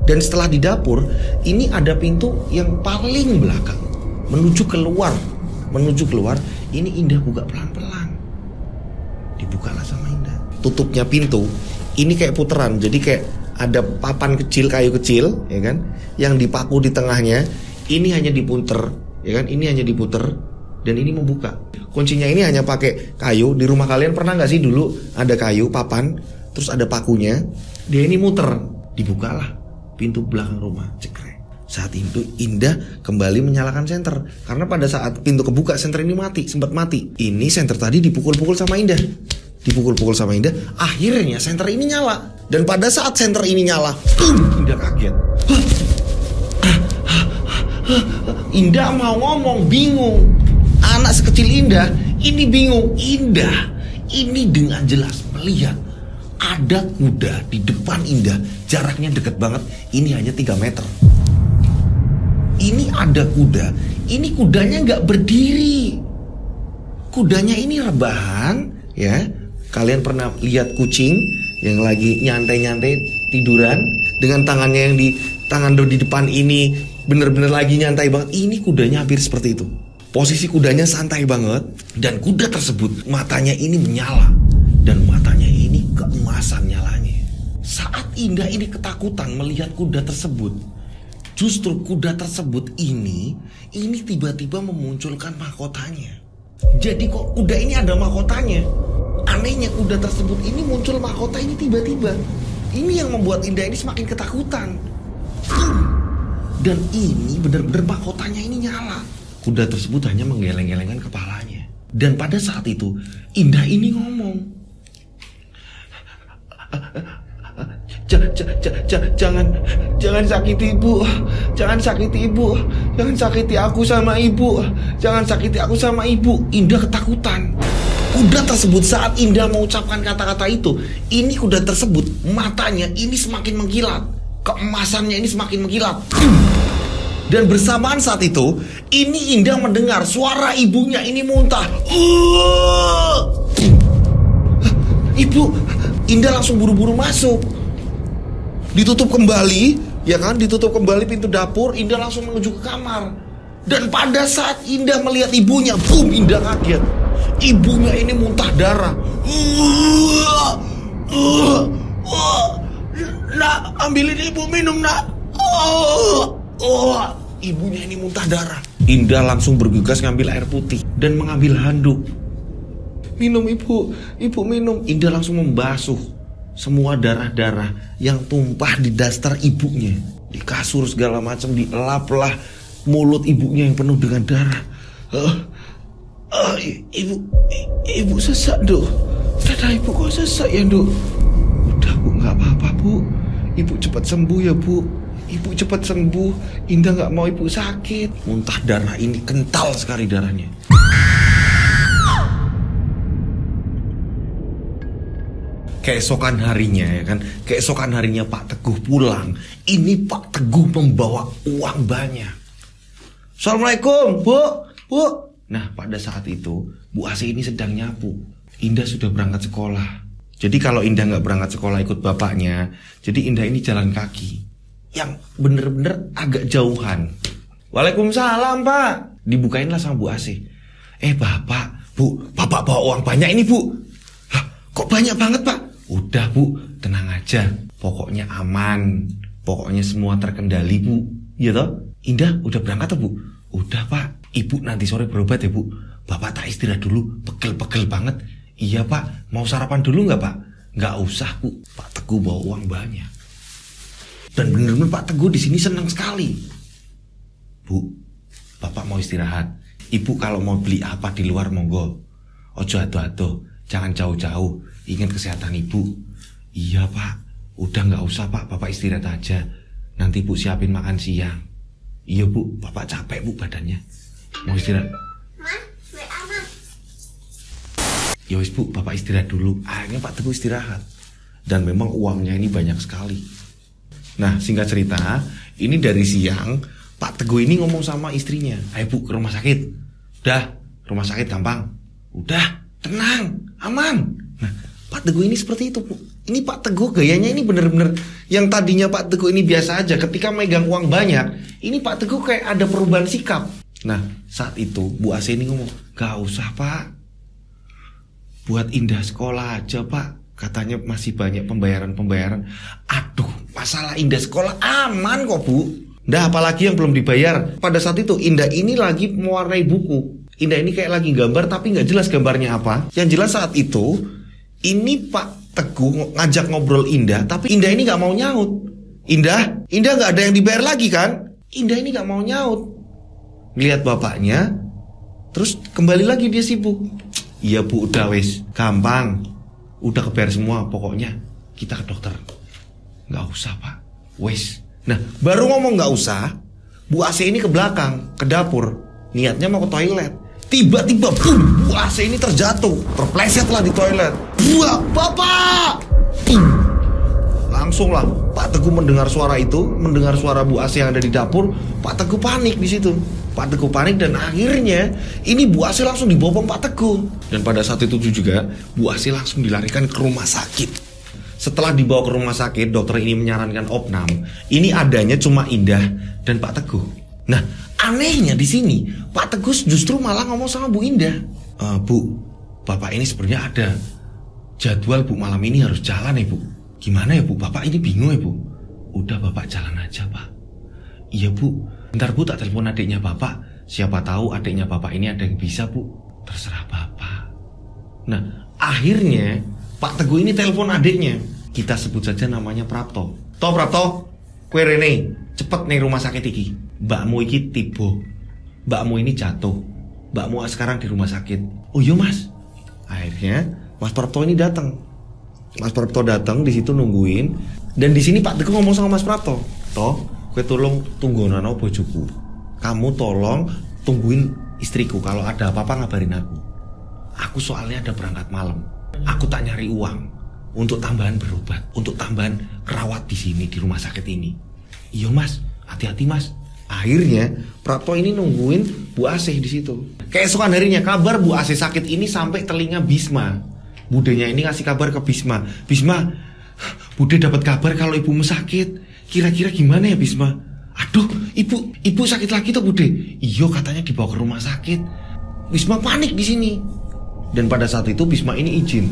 Dan setelah di dapur, ini ada pintu yang paling belakang menuju keluar. Menuju keluar, ini Indah buka pelan-pelan. Dibukalah sama Indah. Tutupnya pintu ini kayak puteran, jadi kayak ada papan kecil, kayu kecil, ya kan? Yang dipaku di tengahnya, ini hanya diputer, ya kan? Ini hanya diputer dan ini membuka. Kuncinya ini hanya pakai kayu. Di rumah kalian pernah nggak sih dulu ada kayu, papan, terus ada pakunya? Dia ini muter, dibukalah pintu belakang rumah, cekrek. Saat itu Indah kembali menyalakan senter karena pada saat pintu kebuka senter ini mati, sempat mati. Ini senter tadi dipukul-pukul sama Indah. Dipukul-pukul sama Indah, akhirnya senter ini nyala. Dan pada saat senter ini nyala, Indah kaget. Indah mau ngomong, bingung. Anak sekecil Indah ini bingung. Indah ini dengan jelas melihat ada kuda di depan Indah. Jaraknya dekat banget. Ini hanya 3 meter. Ini ada kuda. Ini kudanya gak berdiri. Kudanya ini rebahan, ya. Kalian pernah lihat kucing yang lagi nyantai-nyantai tiduran dengan tangannya yang di tangan di depan ini bener-bener lagi nyantai banget. Ini kudanya hampir seperti itu. Posisi kudanya santai banget dan kuda tersebut matanya ini menyala dan matanya ini keemasan nyalanya. Saat Indah ini ketakutan melihat kuda tersebut, justru kuda tersebut ini tiba-tiba memunculkan mahkotanya. Jadi kok kuda ini ada mahkotanya? Anehnya kuda tersebut ini muncul mahkota ini tiba-tiba. Ini yang membuat Indah ini semakin ketakutan. Dan ini benar-benar mahkotanya ini nyala. Kuda tersebut hanya menggeleng-gelengkan kepalanya. Dan pada saat itu Indah ini ngomong, Jangan sakiti ibu. Jangan sakiti ibu. Jangan sakiti aku sama ibu. Jangan sakiti aku sama ibu. Indah ketakutan. Kuda tersebut saat Indah mengucapkan kata-kata itu, ini kuda tersebut matanya ini semakin mengkilat. Keemasannya ini semakin mengkilat. Dan bersamaan saat itu, ini Indah mendengar suara ibunya ini muntah. Ibu, Indah langsung buru-buru masuk. Ditutup kembali, ya kan? Ditutup kembali pintu dapur. Indah langsung menuju ke kamar. Dan pada saat Indah melihat ibunya, boom, Indah kaget. Ibunya ini muntah darah. Nak, ambilin ibu minum, nak. Ibunya ini muntah darah. Indah langsung bergegas ngambil air putih dan mengambil handuk. Minum ibu minum. Indah langsung membasuh semua darah-darah yang tumpah di daster ibunya. Di kasur segala macam, dielaplah mulut ibunya yang penuh dengan darah. Ibu sesak, Dok. Dada ibu kok sesak ya, Dok? Udah, Bu, gak apa-apa, Bu. Ibu cepat sembuh ya, Bu. Ibu cepat sembuh. Indah gak mau ibu sakit. Muntah darah ini kental sekali darahnya. Keesokan harinya ya kan, keesokan harinya Pak Teguh pulang. Ini Pak Teguh membawa uang banyak. Assalamualaikum, Bu. Nah, pada saat itu Bu Asih ini sedang nyapu. Indah sudah berangkat sekolah. Jadi kalau Indah gak berangkat sekolah ikut bapaknya, jadi Indah ini jalan kaki yang bener-bener agak jauhan. Waalaikumsalam, Pak. Dibukainlah sama Bu Asih. Bapak, Bu, Bapak bawa uang banyak ini, Bu. Lah, kok banyak banget, Pak? Udah, Bu, tenang aja. Pokoknya aman. Pokoknya semua terkendali, Bu. Iya toh? Indah udah berangkat toh, Bu? Udah, Pak. Ibu nanti sore berobat ya, Bu. Bapak tak istirahat dulu, pegel-pegel banget. Iya, Pak. Mau sarapan dulu nggak, Pak? Nggak usah, Bu. Pak Teguh bawa uang banyak. Dan bener-bener Pak Teguh di sini senang sekali. Bu, Bapak mau istirahat. Ibu kalau mau beli apa di luar monggo. Ojo ado-ado, jangan jauh-jauh. Ingat kesehatan Ibu. Iya, Pak. Udah nggak usah, Pak. Bapak istirahat aja. Nanti Bu siapin makan siang. Iya, Bu. Bapak capek, Bu, badannya. Mau istirahat? Ya wis, Bu, Bapak istirahat dulu. Akhirnya Pak Teguh istirahat. Dan memang uangnya ini banyak sekali. Nah, singkat cerita, ini dari siang Pak Teguh ini ngomong sama istrinya, ayo Bu ke rumah sakit. Udah, rumah sakit gampang. Udah, tenang, aman. Nah, Pak Teguh ini seperti itu, Bu. Ini Pak Teguh gayanya ini bener-bener, yang tadinya Pak Teguh ini biasa aja, ketika megang uang banyak, ini Pak Teguh kayak ada perubahan sikap. Nah, saat itu Bu Asih ini ngomong, gak usah, Pak. Buat Indah sekolah aja, Pak. Katanya masih banyak pembayaran. Aduh, masalah Indah sekolah aman kok, Bu. Nah, apalagi yang belum dibayar. Pada saat itu Indah ini lagi mewarnai buku. Indah ini kayak lagi gambar tapi gak jelas gambarnya apa. Yang jelas saat itu ini Pak Teguh ngajak ngobrol Indah, tapi Indah ini gak mau nyaut. Indah gak ada yang dibayar lagi kan? Indah ini gak mau nyaut. Lihat bapaknya, terus kembali lagi dia sibuk. Iya, Bu, udah wis, gampang. Udah kebayar semua, pokoknya kita ke dokter. Gak usah, Pak. Wes. Nah, baru ngomong gak usah, Bu Asih ini ke belakang, ke dapur. Niatnya mau ke toilet. Tiba-tiba, boom, Bu Asih ini terjatuh. Terpleset lah di toilet. Buah, Bapak! Langsung lah, Pak Teguh mendengar suara itu, mendengar suara Bu Asih yang ada di dapur. Pak Teguh panik di situ. Pak Teguh panik dan akhirnya ini Bu Asih langsung dibopong Pak Teguh. Dan pada saat itu juga Bu Asih langsung dilarikan ke rumah sakit. Setelah dibawa ke rumah sakit, dokter ini menyarankan opnam. Ini adanya cuma Indah dan Pak Teguh. Nah, anehnya di sini Pak Teguh justru malah ngomong sama Bu Indah. Bu, Bapak ini sebenarnya ada jadwal, Bu, malam ini harus jalan ya, Bu. Gimana ya, Bu? Bapak ini bingung ya, Bu. Udah, Bapak jalan aja, Pak. Iya, Bu. Bentar, Bu, tak telepon adiknya Bapak. Siapa tahu adiknya Bapak ini ada yang bisa, Bu. Terserah Bapak. Nah, akhirnya Pak Teguh ini telepon adiknya. Kita sebut saja namanya Prapto. Toh, Prapto, kue Rene, cepet nih rumah sakit iki. Mbakmu iki tibo. Mbakmu ini jatuh. Mbakmu sekarang di rumah sakit. Oh iya, Mas. Akhirnya Mas Prapto ini datang. Mas Prapto datang di situ nungguin. Dan di sini Pak Teguh ngomong sama Mas Prapto. Toh, kue tolong tunggonan bojoku. Kamu tolong tungguin istriku, kalau ada apa-apa ngabarin aku. Aku soalnya ada berangkat malam. Aku tak nyari uang untuk tambahan berobat, untuk tambahan kerawat di sini di rumah sakit ini. Iya, Mas, hati-hati, Mas. Akhirnya Prapto ini nungguin Bu Asih di situ. Keesokan harinya kabar Bu Asih sakit ini sampai telinga Bisma. Budenya ini ngasih kabar ke Bisma. Bisma, Bude dapat kabar kalau ibumu sakit. Kira-kira gimana ya, Bisma? Aduh, ibu sakit lagi tuh, Bude. Iya, katanya dibawa ke rumah sakit. Bisma panik di sini. Dan pada saat itu Bisma ini izin.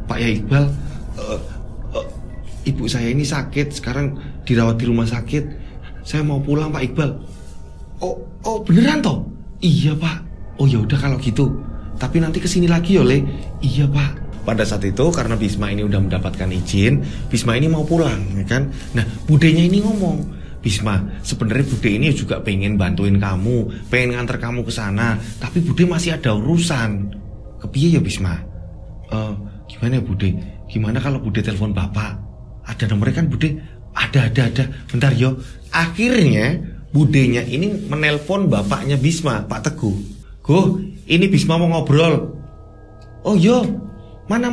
Pak ya Iqbal, ibu saya ini sakit, sekarang dirawat di rumah sakit. Saya mau pulang, Pak Iqbal. Oh beneran toh? Iya Pak. Oh ya udah kalau gitu. Tapi nanti kesini lagi ya Le. Iya Pak. Pada saat itu karena Bisma ini udah mendapatkan izin, Bisma ini mau pulang, ya kan? Nah, budenya ini ngomong, Bisma, sebenarnya Bude ini juga pengen bantuin kamu, pengen nganter kamu ke sana, tapi Bude masih ada urusan. Kepiye ya Bisma? Gimana ya Bude? Gimana kalau Bude telepon Bapak? Ada nomornya kan Bude? Ada. Bentar yo. Akhirnya Budenya ini menelpon bapaknya Bisma, Pak Teguh. Go, ini Bisma mau ngobrol. Oh yo. Mana,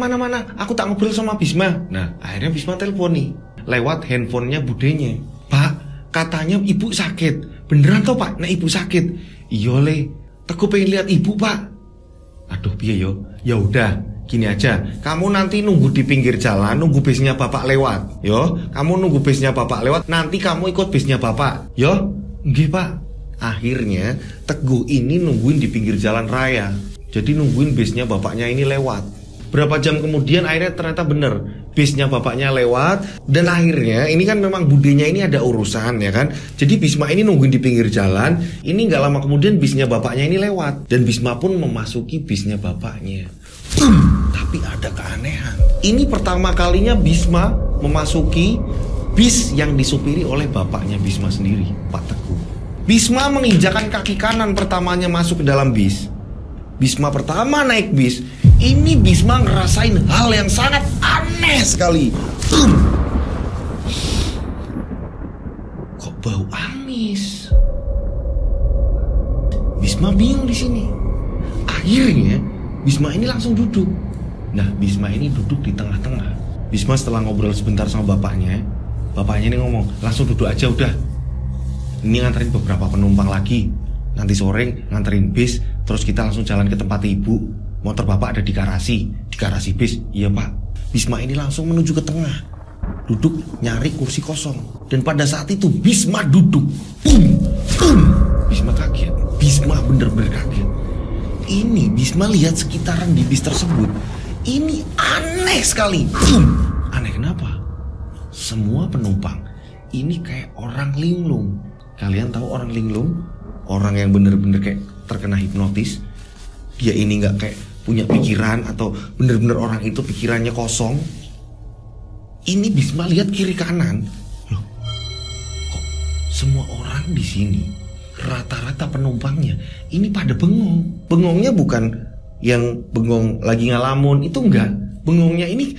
aku tak ngobrol sama Bisma. Nah, akhirnya Bisma telepon nih lewat handphonenya budenya. Pak, katanya ibu sakit. Beneran toh Pak, nah ibu sakit. Iya Le, Teguh pengen lihat ibu Pak. Aduh piye yo. Ya udah, gini aja. Kamu nanti nunggu di pinggir jalan, nunggu bisnya Bapak lewat. Yo, kamu nunggu bisnya Bapak lewat, nanti kamu ikut bisnya Bapak. Yo, nggih Pak. Akhirnya Teguh ini nungguin di pinggir jalan raya. Jadi nungguin bisnya bapaknya ini lewat. Berapa jam kemudian akhirnya ternyata bener bisnya bapaknya lewat. Dan akhirnya ini kan memang budenya ini ada urusan ya kan. Jadi Bisma ini nungguin di pinggir jalan. Ini gak lama kemudian bisnya bapaknya ini lewat. Dan Bisma pun memasuki bisnya bapaknya. Tapi ada keanehan. Ini pertama kalinya Bisma memasuki bis yang disupiri oleh bapaknya Bisma sendiri, Pak Teguh. Bisma menginjakan kaki kanan pertamanya masuk ke dalam bis. Bisma pertama naik bis. Ini Bisma ngerasain hal yang sangat aneh sekali. Kok bau amis? Bisma bingung di sini. Akhirnya Bisma ini langsung duduk. Nah, Bisma ini duduk di tengah-tengah. Bisma setelah ngobrol sebentar sama bapaknya ini ngomong, langsung duduk aja udah. Ini nganterin beberapa penumpang lagi. Nanti sore nganterin bis, terus kita langsung jalan ke tempat ibu. Motor bapak ada di garasi bis. Iya Pak. Bisma ini langsung menuju ke tengah, duduk nyari kursi kosong. Dan pada saat itu Bisma duduk. Bisma kaget. Bisma bener-bener kaget. Ini Bisma lihat sekitaran di bis tersebut. Ini aneh sekali. Aneh kenapa? Semua penumpang ini kayak orang linglung. Kalian tahu orang linglung? Orang yang bener-bener kayak terkena hipnotis. Dia ini gak kayak punya pikiran, atau bener-bener orang itu pikirannya kosong. Ini Bisma lihat kiri kanan. Loh, kok semua orang di sini, rata-rata penumpangnya ini pada bengong. Bengongnya bukan yang bengong lagi ngalamun, itu enggak. Bengongnya ini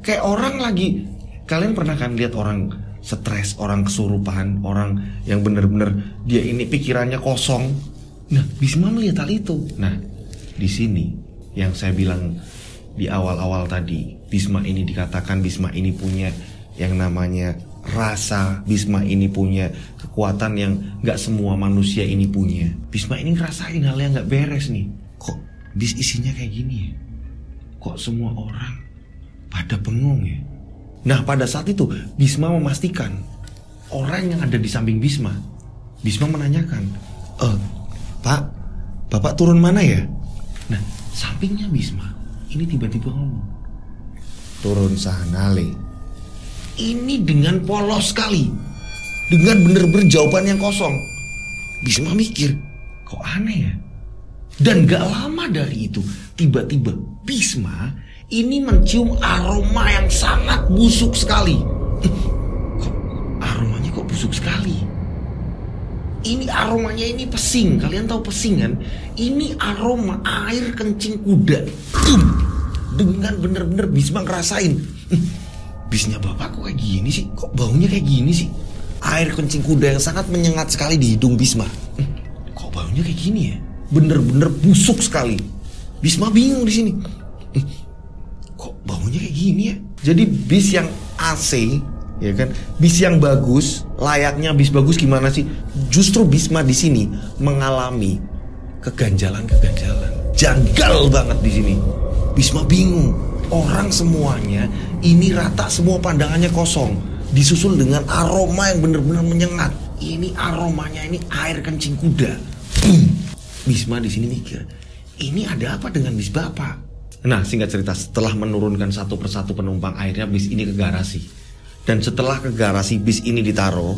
kayak orang lagi. Kalian pernah kan lihat orang stres, orang kesurupan, orang yang bener-bener dia ini pikirannya kosong. Nah, Bisma melihat hal itu. Nah, di sini yang saya bilang di awal-awal tadi, Bisma ini dikatakan Bisma ini punya yang namanya rasa. Bisma ini punya kekuatan yang gak semua manusia ini punya. Bisma ini ngerasain hal yang gak beres nih. Kok bis isinya kayak gini ya? Kok semua orang pada bengong ya? Nah, pada saat itu Bisma memastikan orang yang ada di samping Bisma. Bisma menanyakan, Pak, Bapak turun mana ya? Nah, sampingnya Bisma ini tiba-tiba ngomong, turun sana Le. Ini dengan polos sekali, dengan bener-bener jawaban yang kosong. Bisma mikir, kok aneh ya? Dan gak lama dari itu, tiba-tiba Bisma ini mencium aroma yang sangat busuk sekali. Kok aromanya kok busuk sekali? Ini aromanya ini pesing. Kalian tahu pesing kan? Ini aroma air kencing kuda. Dengan bener-bener Bisma ngerasain, bisnya bapak kok kayak gini sih? Kok baunya kayak gini sih? Air kencing kuda yang sangat menyengat sekali di hidung Bisma. Kok baunya kayak gini ya? Bener-bener busuk sekali. Bisma bingung di sini. Kok baunya kayak gini ya? Jadi bis yang AC, ya kan, bis yang bagus, layaknya bis bagus gimana sih? Justru Bisma di sini mengalami keganjalan-keganjalan, janggal banget di sini. Bisma bingung. Orang semuanya ini rata, semua pandangannya kosong, disusul dengan aroma yang benar-benar menyengat. Ini aromanya ini air kencing kuda. Bisma di sini mikir, ini ada apa dengan bis bapak? Nah, singkat cerita, setelah menurunkan satu persatu penumpang, akhirnya bis ini ke garasi. Dan setelah ke garasi bis ini ditaruh,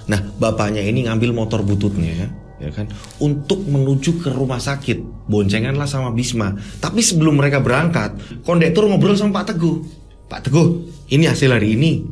nah bapaknya ini ngambil motor bututnya, ya kan, untuk menuju ke rumah sakit. Boncenganlah sama Bisma. Tapi sebelum mereka berangkat, kondektur ngobrol sama Pak Teguh. Pak Teguh, ini hasil hari ini.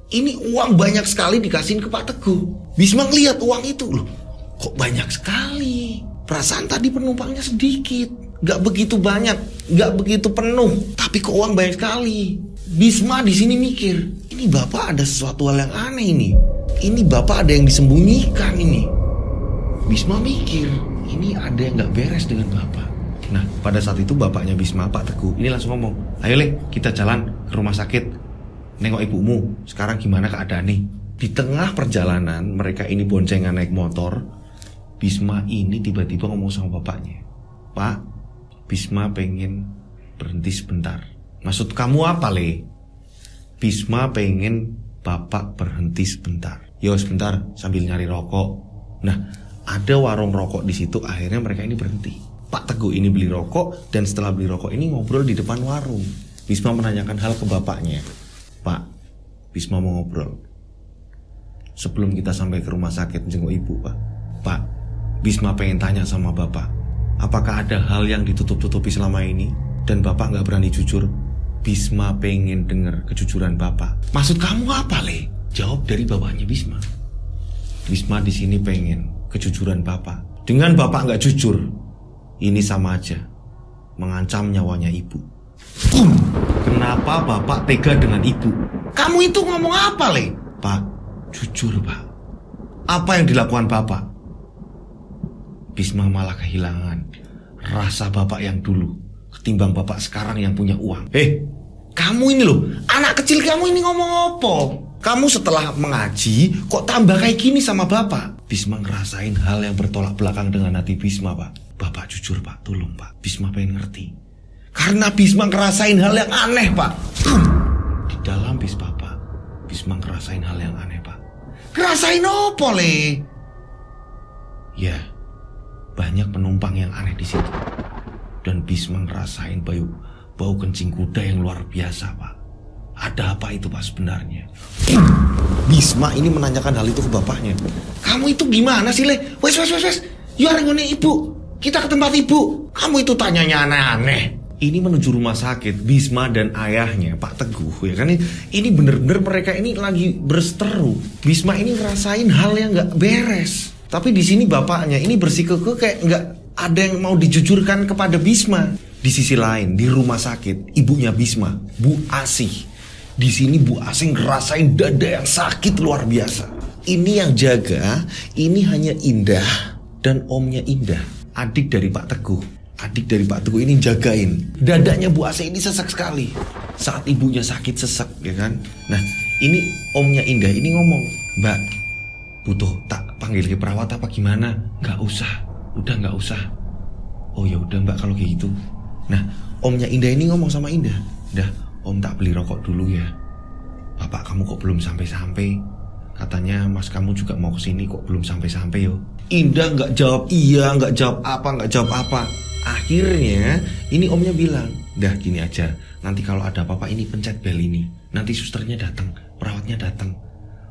Ini uang banyak sekali dikasihin ke Pak Teguh. Bisma ngeliat uang itu, loh, kok banyak sekali. Perasaan tadi penumpangnya sedikit, gak begitu banyak, gak begitu penuh, tapi kok uang banyak sekali. Bisma di sini mikir, ini bapak ada sesuatu hal yang aneh ini. Ini bapak ada yang disembunyikan ini. Bisma mikir, ini ada yang gak beres dengan bapak. Nah, pada saat itu bapaknya Bisma, Pak Teguh, ini langsung ngomong, ayo Le, kita jalan ke rumah sakit, nengok ibumu, sekarang gimana keadaan nih. Di tengah perjalanan, mereka ini boncengan naik motor, Bisma ini tiba-tiba ngomong sama bapaknya, Pak, Bisma pengen berhenti sebentar. Maksud kamu apa, Le? Bisma pengen bapak berhenti sebentar. Yo sebentar, sambil nyari rokok. Nah, ada warung rokok di situ. Akhirnya mereka ini berhenti. Pak Teguh ini beli rokok, dan setelah beli rokok ini ngobrol di depan warung. Bisma menanyakan hal ke bapaknya. Pak, Bisma mau ngobrol. Sebelum kita sampai ke rumah sakit jenguk ibu, Pak. Pak, Bisma pengen tanya sama bapak, apakah ada hal yang ditutup-tutupi selama ini dan bapak gak berani jujur? Bisma pengen denger kejujuran bapak. Maksud kamu apa, Le? Jawab dari bapaknya Bisma. Bisma di sini pengen kejujuran bapak. Dengan bapak gak jujur, ini sama aja mengancam nyawanya ibu. Kenapa bapak tega dengan ibu? Kamu itu ngomong apa, Le? Pak, jujur Pak, apa yang dilakukan bapak? Bisma malah kehilangan rasa bapak yang dulu ketimbang bapak sekarang yang punya uang. Kamu ini loh, anak kecil kamu ini ngomong apa? Kamu setelah mengaji kok tambah kayak gini sama bapak? Bisma ngerasain hal yang bertolak belakang dengan hati Bisma, Pak. Bapak jujur Pak, tolong Pak, Bisma pengen ngerti. Karena Bisma ngerasain hal yang aneh, Pak. Di dalam bis bapak, Bisma ngerasain hal yang aneh, Pak. Ngerasain apa, Le? Ya, banyak penumpang yang aneh di situ. Dan Bisma ngerasain bau kencing kuda yang luar biasa, Pak. Ada apa itu, Pak, sebenarnya? Bisma ini menanyakan hal itu ke bapaknya. Kamu itu gimana sih, Le? Wes. Yuk ngene ibu. Kita ke tempat ibu. Kamu itu tanyanya aneh-aneh. Ini menuju rumah sakit. Bisma dan ayahnya, Pak Teguh, ya kan? Ini bener-bener mereka ini lagi berseteru. Bisma ini ngerasain hal yang gak beres. Tapi di sini bapaknya ini bersikukuh kayak gak ada yang mau dijujurkan kepada Bisma. Di sisi lain, di rumah sakit, ibunya Bisma, Bu Asih. Di sini Bu Asih ngerasain dada yang sakit luar biasa. Ini yang jaga, ini hanya Indah dan omnya Indah, adik dari Pak Teguh. Adik dari Pak Teguh ini jagain. Dadanya Bu Asih ini sesak sekali saat ibunya sakit sesak, ya kan? Nah, ini omnya Indah ini ngomong, Mbak, butuh tak panggil ke perawat apa gimana? Gak usah, udah gak usah. Oh ya udah Mbak kalau kayak gitu. Nah, omnya Indah ini ngomong sama Indah, dah om tak beli rokok dulu ya. Bapak kamu kok belum sampai-sampai? Katanya mas kamu juga mau kesini kok belum sampai-sampai yo. Indah nggak jawab iya, nggak jawab apa. Akhirnya ini omnya bilang, dah gini aja, nanti kalau ada apa-apa ini pencet bel ini, nanti susternya datang, perawatnya datang.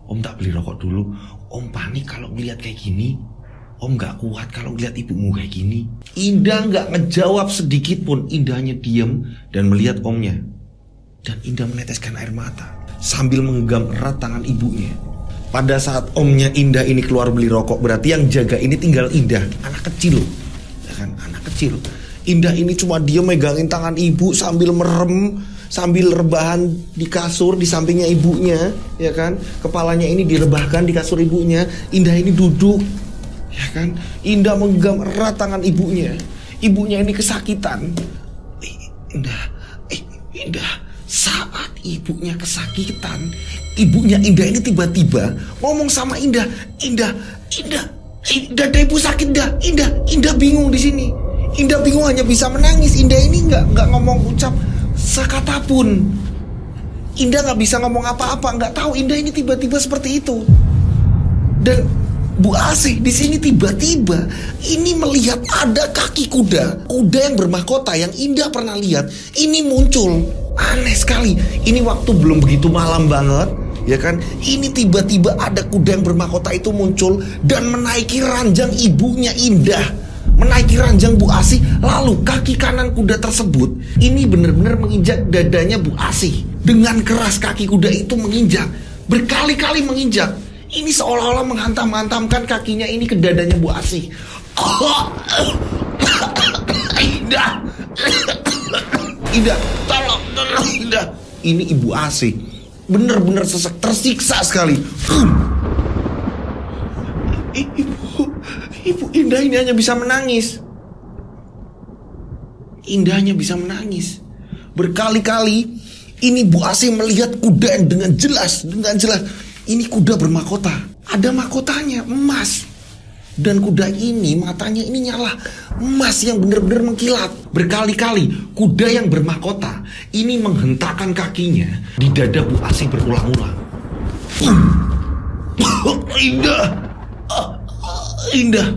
Om tak beli rokok dulu. Om panik kalau ngeliat kayak gini. Om gak kuat kalau ngeliat ibumu kayak gini. Indah gak ngejawab sedikit pun. Indah hanya diem dan melihat omnya. Dan Indah meneteskan air mata sambil menggenggam erat tangan ibunya. Pada saat omnya Indah ini keluar beli rokok, berarti yang jaga ini tinggal Indah, anak kecil loh, ya kan, anak kecil. Indah ini cuma dia megangin tangan ibu sambil merem, sambil rebahan di kasur di sampingnya ibunya, ya kan. Kepalanya ini direbahkan di kasur ibunya. Indah ini duduk, ya kan. Indah menggenggam erat tangan ibunya. Ibunya ini kesakitan. Indah, saat ibunya kesakitan, ibunya Indah ini tiba-tiba ngomong sama Indah, dada ibu sakit dah. Indah bingung di sini. Indah bingung, hanya bisa menangis. Indah ini nggak ngomong ucap sekata pun. Indah nggak bisa ngomong apa-apa, nggak tahu Indah ini tiba-tiba seperti itu. Dan Bu Asih di sini tiba-tiba ini melihat ada kaki kuda yang bermahkota yang Indah pernah lihat. Ini muncul, aneh sekali. Ini waktu belum begitu malam banget, ya kan? Ini tiba-tiba ada kuda yang bermahkota itu muncul dan menaiki ranjang ibunya Indah, menaiki ranjang Bu Asih. Lalu kaki kanan kuda tersebut ini benar-benar menginjak dadanya Bu Asih. Dengan keras kaki kuda itu menginjak, berkali-kali menginjak. Ini seolah-olah menghantam-hantamkan kakinya ini ke dadanya Bu Asih. Indah, Indah, tolong Indah. Ini Ibu Asih benar-benar tersiksa sekali. Ibu Indah ini hanya bisa menangis. Indah hanya bisa menangis. Berkali-kali ini Bu Asih melihat kuda yang dengan jelas. Ini kuda bermahkota. Ada mahkotanya, emas. Dan kuda ini matanya ini nyala emas yang benar-benar mengkilat. Berkali-kali kuda yang bermahkota ini menghentakkan kakinya di dada Bu Asih berulang-ulang. Indah, Indah.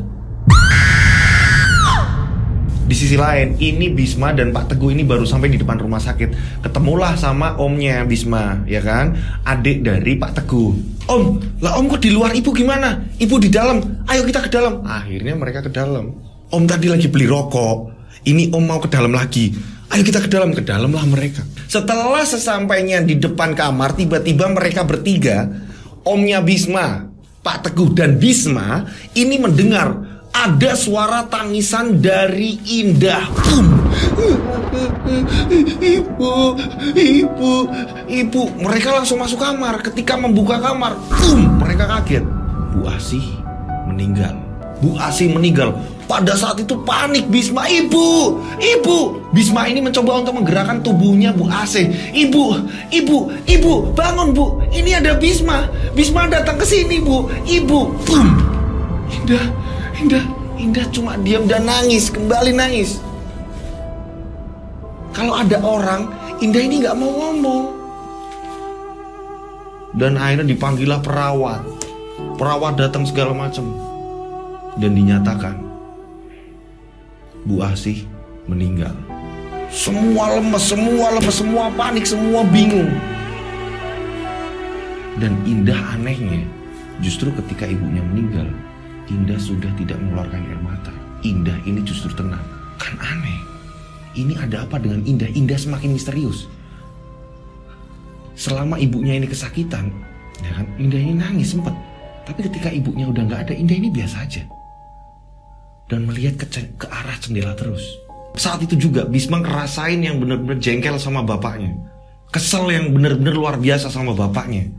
Di sisi lain, ini Bisma dan Pak Teguh ini baru sampai di depan rumah sakit. Ketemulah sama omnya Bisma, ya kan? Adik dari Pak Teguh. Om, lah om kok di luar, ibu gimana? Ibu di dalam, ayo kita ke dalam. Akhirnya mereka ke dalam. Om tadi lagi beli rokok, ini om mau ke dalam lagi. Ayo kita ke dalam lah mereka. Setelah sesampainya di depan kamar, tiba-tiba mereka bertiga, omnya Bisma, Pak Teguh dan Bisma, ini mendengar ada suara tangisan dari Indah. Ibu. Mereka langsung masuk kamar. Ketika membuka kamar, mereka kaget. Bu Asih meninggal. Pada saat itu panik Bisma. Ibu. Bisma ini mencoba untuk menggerakkan tubuhnya Bu Asih. Ibu, bangun Bu. Ini ada Bisma. Bisma datang ke sini Bu. Ibu. Indah cuma diam dan nangis, kembali nangis. Kalau ada orang, Indah ini nggak mau ngomong. Dan akhirnya dipanggillah perawat. Perawat datang segala macam. Dan dinyatakan Bu Asih meninggal. Semua lemes, semua panik, semua bingung. Dan Indah anehnya, justru ketika ibunya meninggal, Indah sudah tidak mengeluarkan air mata. Indah ini justru tenang. Kan aneh. Ini ada apa dengan Indah? Indah semakin misterius. Selama ibunya ini kesakitan, ya kan, Indah ini nangis sempat. Tapi ketika ibunya udah nggak ada, Indah ini biasa aja. Dan melihat ke arah jendela terus. Saat itu juga Bisma ngerasain yang benar-benar jengkel sama bapaknya. Kesel yang benar-benar luar biasa sama bapaknya.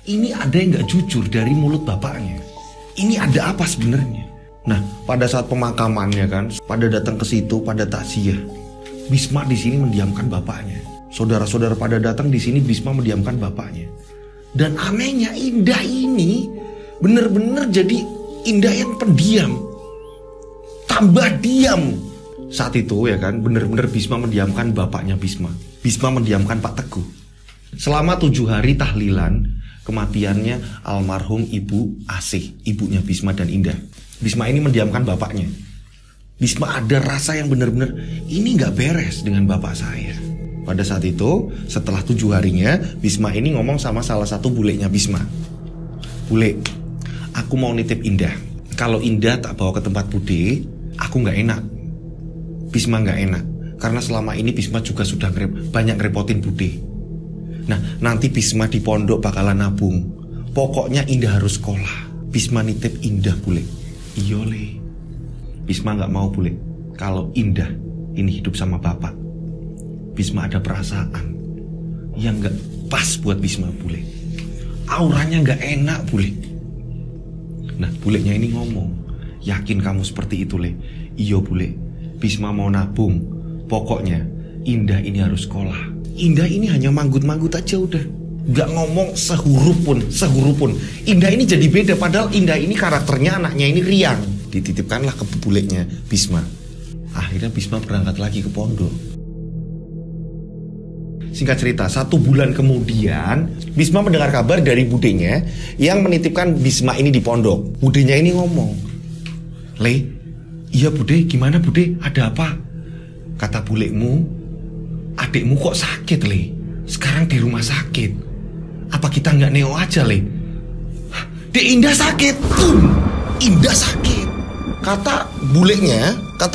Ini ada yang nggak jujur dari mulut bapaknya. Ini ada apa sebenarnya? Nah, pada saat pemakamannya kan, pada datang ke situ, pada takziah, Bisma di sini mendiamkan bapaknya. Saudara-saudara pada datang di sini, Bisma mendiamkan bapaknya. Dan anehnya Indah ini benar-benar jadi Indah yang pendiam, tambah diam. Saat itu ya kan, benar-benar Bisma mendiamkan bapaknya Bisma. Bisma mendiamkan Pak Teguh. Selama 7 hari tahlilan kematiannya almarhum Ibu Asih, ibunya Bisma dan Indah. Bisma ini mendiamkan bapaknya. Bisma ada rasa yang benar-benar ini nggak beres dengan bapak saya. Pada saat itu, setelah 7 harinya, Bisma ini ngomong sama salah satu bulenya Bisma. Bule, aku mau nitip Indah. Kalau Indah tak bawa ke tempat Bude, aku nggak enak. Bisma nggak enak karena selama ini Bisma juga sudah banyak ngerepotin Bude. Nah, nanti Bisma di pondok bakalan nabung. Pokoknya Indah harus sekolah. Bisma nitip Indah, Bule. Iya le. Bisma nggak mau, Bule, kalau Indah ini hidup sama bapak. Bisma ada perasaan yang nggak pas buat Bisma, Bule. Auranya nggak enak, Bule. Nah, bulenya ini ngomong, yakin kamu seperti itu, le? Iya, Bule. Bisma mau nabung. Pokoknya Indah ini harus sekolah. Indah ini hanya manggut-manggut aja udah. Gak ngomong sehuruf pun. Indah ini jadi beda. Padahal Indah ini karakternya anaknya ini riang. Dititipkanlah ke bulenya Bisma. Akhirnya Bisma berangkat lagi ke pondok. Singkat cerita, 1 bulan kemudian Bisma mendengar kabar dari budenya yang menitipkan Bisma ini di pondok. Budenya ini ngomong, Le, iya Bude, gimana Bude? Ada apa? Kata bulekmu, adikmu kok sakit, Le. Sekarang di rumah sakit. Apa kita nggak neo aja, Le? Dek Indah sakit. Indah sakit. Kata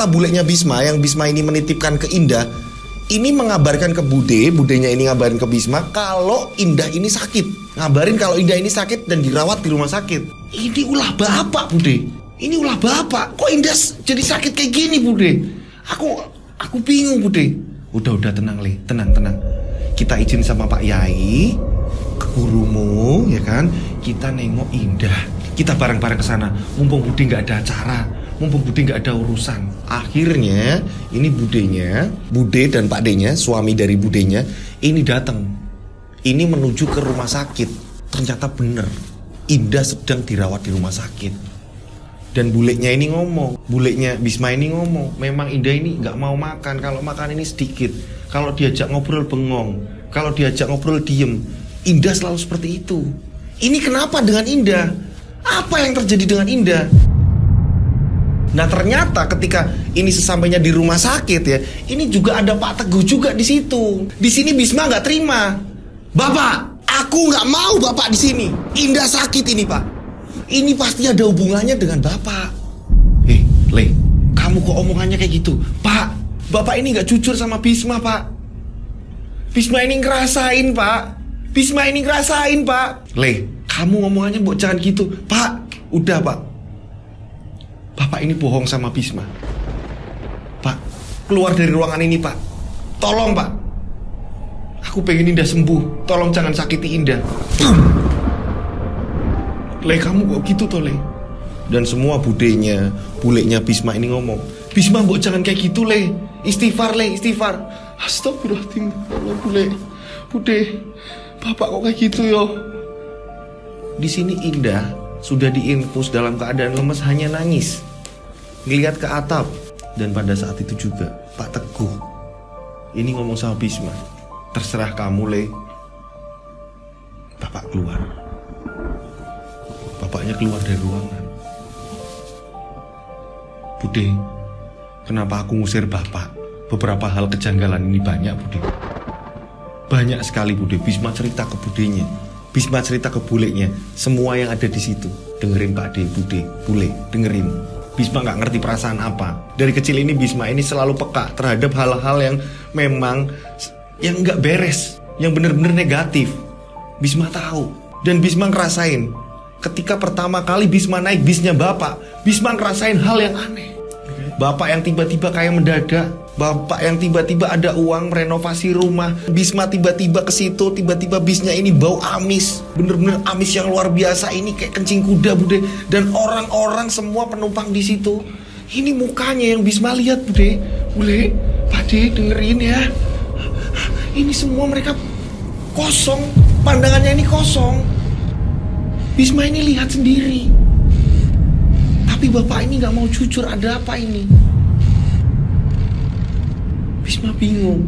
bulenya Bisma, yang Bisma ini menitipkan ke Indah, ini mengabarkan ke budenya ini ngabarin ke Bisma kalau Indah ini sakit. Ngabarin kalau Indah ini sakit dan dirawat di rumah sakit. Ini ulah bapak, Bude. Ini ulah bapak. Kok Indah jadi sakit kayak gini, Bude? Aku bingung, Bude. Udah tenang, Le. Tenang. Kita izin sama Pak Yai ke gurumu, ya kan? Kita nengok Indah. Kita bareng-bareng ke sana. Mumpung Bude nggak ada acara, mumpung Bude nggak ada urusan. Akhirnya ini Bude dan Pak D-nya, suami dari Budenya, ini datang. Ini menuju ke rumah sakit. Ternyata bener, Indah sedang dirawat di rumah sakit. Dan bulenya Bisma ini ngomong, memang Indah ini nggak mau makan. Kalau makan ini sedikit. Kalau diajak ngobrol bengong. Kalau diajak ngobrol diem. Indah selalu seperti itu. Ini kenapa dengan Indah? Apa yang terjadi dengan Indah? Nah, ternyata ketika ini sesampainya di rumah sakit ya, ini juga ada Pak Teguh juga di situ. Di sini Bisma nggak terima. Bapak, aku nggak mau Bapak di sini. Indah sakit ini, Pak. Ini pasti ada hubungannya dengan Bapak. Le, kamu kok omongannya kayak gitu? Pak, Bapak ini nggak jujur sama Bisma, Pak. Bisma ini ngerasain, Pak. Le, kamu ngomongannya jangan gitu. Pak, udah, Pak. Bapak ini bohong sama Bisma. Pak, keluar dari ruangan ini, Pak. Tolong, Pak. Aku pengen Indah sembuh. Tolong jangan sakiti Indah. Le, kamu kok gitu toh, Le? Dan semua bulenya Bisma ini ngomong, Bisma, mbok jangan kayak gitu, Le. Istighfar, Le, istighfar. Astagfirullahaladzim. Allah, Bude. Bapak kok kayak gitu, yo? Di sini Indah sudah diinfus dalam keadaan lemes, hanya nangis, ngelihat ke atap. Dan pada saat itu juga Pak Teguh ini ngomong sama Bisma, terserah kamu, Le. Bapak keluar. Bapaknya keluar dari ruangan. Bude, kenapa aku ngusir Bapak? Beberapa hal kejanggalan ini banyak, Bude. Banyak sekali, Bude. Bisma cerita ke budenya, Bisma cerita ke bulenya, semua yang ada di situ. Dengerin Pak D, Bule, dengerin. Bisma nggak ngerti perasaan apa. Dari kecil ini Bisma ini selalu peka terhadap hal-hal yang memang yang nggak beres, yang bener-bener negatif. Bisma tahu dan Bisma ngerasain. Ketika pertama kali Bisma naik bisnya Bapak, Bisma ngerasain hal yang aneh. Bapak yang tiba-tiba kayak mendadak, Bapak yang tiba-tiba ada uang merenovasi rumah. Bisma tiba-tiba ke situ, tiba-tiba bisnya ini bau amis, bener-bener amis yang luar biasa. Ini kayak kencing kuda, Bude. Dan orang-orang semua penumpang di situ, ini mukanya yang Bisma lihat, Bude. Pak D, dengerin ya. Ini semua mereka kosong, pandangannya ini kosong. Bisma ini lihat sendiri. Tapi Bapak ini gak mau jujur, ada apa ini? Bisma bingung.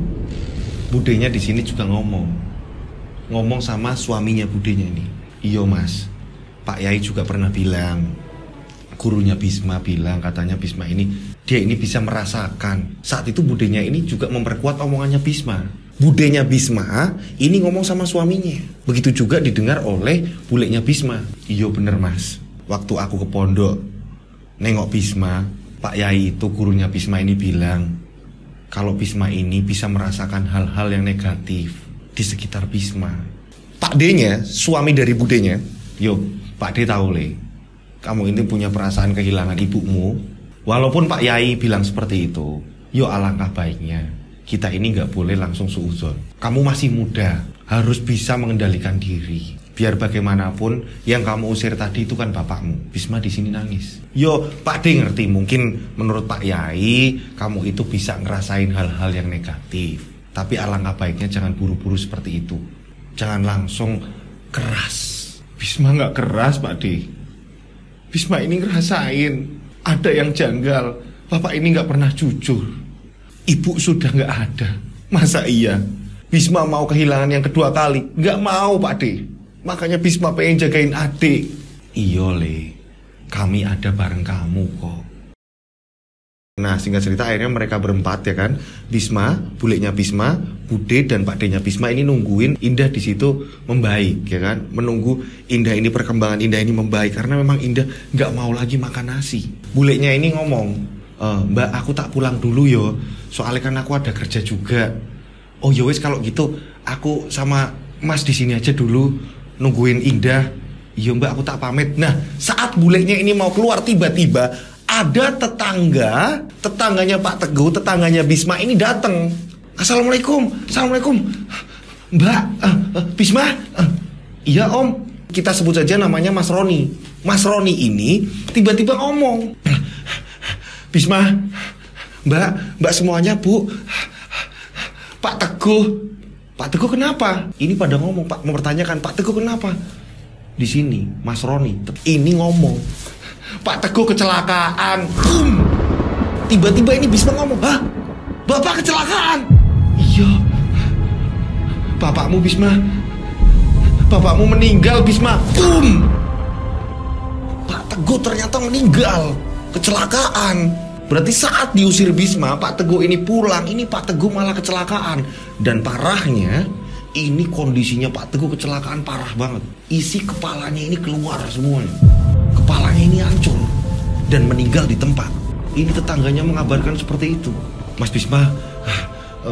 Budenya di sini juga ngomong sama suaminya budenya ini. Iya, Mas, Pak Yai juga pernah bilang, gurunya Bisma bilang katanya Bisma ini, dia ini bisa merasakan. Saat itu budenya ini juga memperkuat omongannya Bisma. Budenya Bisma ini ngomong sama suaminya. Begitu juga didengar oleh bulenya Bisma. Iya bener, Mas, waktu aku ke pondok nengok Bisma, Pak Yai itu gurunya Bisma ini bilang kalau Bisma ini bisa merasakan hal-hal yang negatif di sekitar Bisma. Pak D-nya, suami dari budenya, yo, Pak D tahu, Le, kamu ini punya perasaan kehilangan ibumu. Walaupun Pak Yai bilang seperti itu, yo alangkah baiknya kita ini gak boleh langsung suudzon. Kamu masih muda, harus bisa mengendalikan diri. Biar bagaimanapun yang kamu usir tadi itu kan bapakmu. Bisma di sini nangis. Yo, Pak D ngerti, mungkin menurut Pak Yai kamu itu bisa ngerasain hal-hal yang negatif. Tapi alangkah baiknya jangan buru-buru seperti itu. Jangan langsung keras. Bisma gak keras, Pak D. Bisma ini ngerasain ada yang janggal. Bapak ini gak pernah jujur. Ibu sudah gak ada. Masa iya Bisma mau kehilangan yang kedua kali? Gak mau, Pak D. Makanya Bisma pengen jagain adik. Iya, Le, kami ada bareng kamu kok. Nah, singkat cerita akhirnya mereka berempat ya kan, Bisma, bulenya Bisma, Bude dan Pak D-nya Bisma ini nungguin Indah di situ membaik ya kan, menunggu Indah ini perkembangan Indah ini membaik karena memang Indah nggak mau lagi makan nasi. Bulenya ini ngomong, Mbak aku tak pulang dulu yo, soalnya kan aku ada kerja juga. Oh ya wes kalau gitu aku sama Mas di sini aja dulu nungguin Indah. Iya Mbak aku tak pamit. Nah saat bulenya ini mau keluar tiba-tiba ada tetangganya Pak Teguh, tetangganya Bisma ini datang. Assalamualaikum, assalamualaikum, Mbak, Bisma. Iya Om, kita sebut saja namanya Mas Roni. Mas Roni ini tiba-tiba ngomong, Bisma, Mbak semuanya Bu. Pak Teguh kenapa? Ini pada ngomong Pak, mempertanyakan Pak Teguh kenapa? Di sini Mas Roni ini ngomong, Pak Teguh kecelakaan. Tiba-tiba ini Bisma ngomong, hah? Bapak kecelakaan? Iya. Bapakmu Bisma, bapakmu meninggal Bisma. Pak Teguh ternyata meninggal, kecelakaan. Berarti saat diusir Bisma, Pak Teguh ini pulang, ini Pak Teguh malah kecelakaan. Dan parahnya, ini kondisinya Pak Teguh kecelakaan parah banget. Isi kepalanya ini keluar semuanya. Kepalanya ini hancur dan meninggal di tempat. Ini tetangganya mengabarkan seperti itu. Mas Bisma,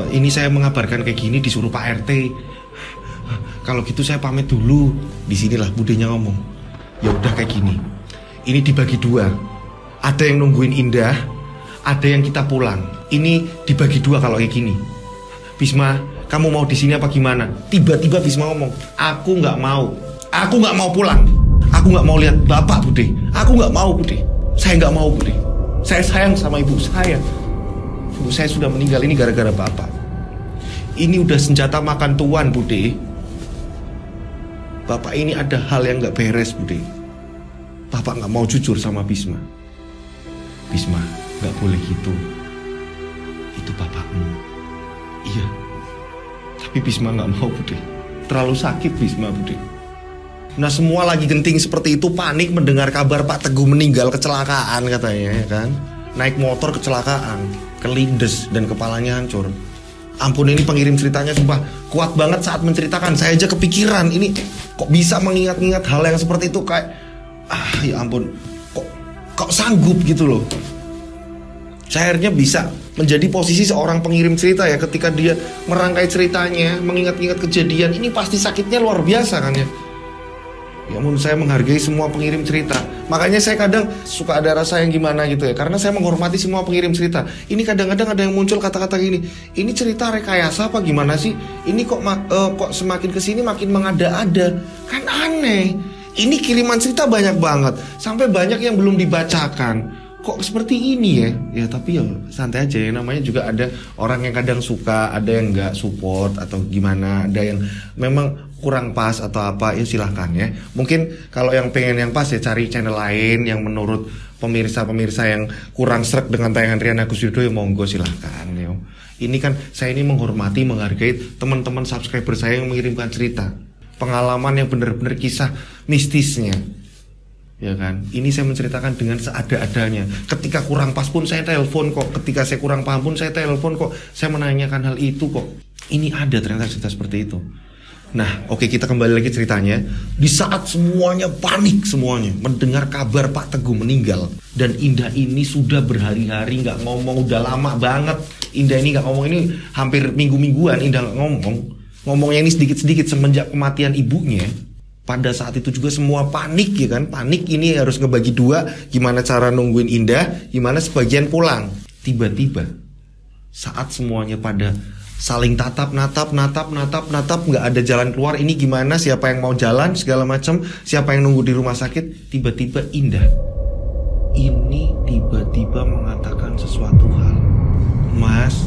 ini saya mengabarkan kayak gini disuruh Pak RT. Kalau gitu saya pamit dulu. Disinilah budenya ngomong, ya udah kayak gini. Ini dibagi dua. Ada yang nungguin Indah, ada yang kita pulang. Ini dibagi dua kalau kayak gini. Bisma, kamu mau di sini apa gimana? Tiba-tiba Bisma ngomong, aku nggak mau. Aku nggak mau pulang. Aku nggak mau lihat bapak Bude. Aku nggak mau Bude. Saya nggak mau Bude. Saya sayang sama ibu saya. Ibu saya sudah meninggal ini gara-gara bapak. Ini udah senjata makan tuan Bude. Bapak ini ada hal yang nggak beres Bude. Bapak nggak mau jujur sama Bisma. Bisma, nggak boleh gitu. Itu bapakmu. Iya. Tapi Bisma nggak mau Bude. Terlalu sakit Bisma Bude. Nah semua lagi genting seperti itu, panik mendengar kabar Pak Teguh meninggal kecelakaan katanya ya kan. Naik motor kecelakaan, kelindes dan kepalanya hancur. Ampun ini pengirim ceritanya sumpah kuat banget saat menceritakan. Saya aja kepikiran ini kok bisa mengingat-ingat hal yang seperti itu kayak ya ampun kok sanggup gitu loh. Saya akhirnya bisa menjadi posisi seorang pengirim cerita ya, ketika dia merangkai ceritanya, mengingat-ingat kejadian ini pasti sakitnya luar biasa kan ya. Ya ampun, saya menghargai semua pengirim cerita. Makanya saya kadang suka ada rasa yang gimana gitu ya, karena saya menghormati semua pengirim cerita. Ini kadang-kadang ada yang muncul kata-kata gini, ini cerita rekayasa apa gimana sih? Ini kok semakin kesini makin mengada-ada. Kan aneh. Ini kiriman cerita banyak banget, sampai banyak yang belum dibacakan. Kok seperti ini ya? Ya tapi ya santai aja ya, namanya juga ada orang yang kadang suka, ada yang nggak support atau gimana, ada yang memang kurang pas atau apa, ya silahkan ya. Mungkin kalau yang pengen yang pas ya cari channel lain yang menurut pemirsa-pemirsa yang kurang sreg dengan tayangan Rian Agus Yudo ya monggo silahkan ya. Ini kan saya ini menghormati, menghargai teman-teman subscriber saya yang mengirimkan cerita, pengalaman yang benar-benar kisah mistisnya. Ya kan, ini saya menceritakan dengan seada-adanya. Ketika kurang pas pun saya telepon kok. Ketika saya kurang paham pun saya telepon kok. Saya menanyakan hal itu kok. Ini ada ternyata cerita seperti itu. Nah, oke, kita kembali lagi ceritanya. Di saat semuanya panik semuanya mendengar kabar Pak Teguh meninggal, dan Indah ini sudah berhari-hari nggak ngomong, udah lama banget. Indah ini nggak ngomong, ini hampir minggu-mingguan Indah nggak ngomong. Ngomongnya ini sedikit-sedikit semenjak kematian ibunya. Pada saat itu juga semua panik ya kan. Panik ini harus ngebagi dua, gimana cara nungguin Indah, gimana sebagian pulang. Tiba-tiba saat semuanya pada saling natap, nggak ada jalan keluar. Ini gimana, siapa yang mau jalan segala macam, siapa yang nunggu di rumah sakit. Tiba-tiba Indah ini tiba-tiba mengatakan sesuatu hal. Mas,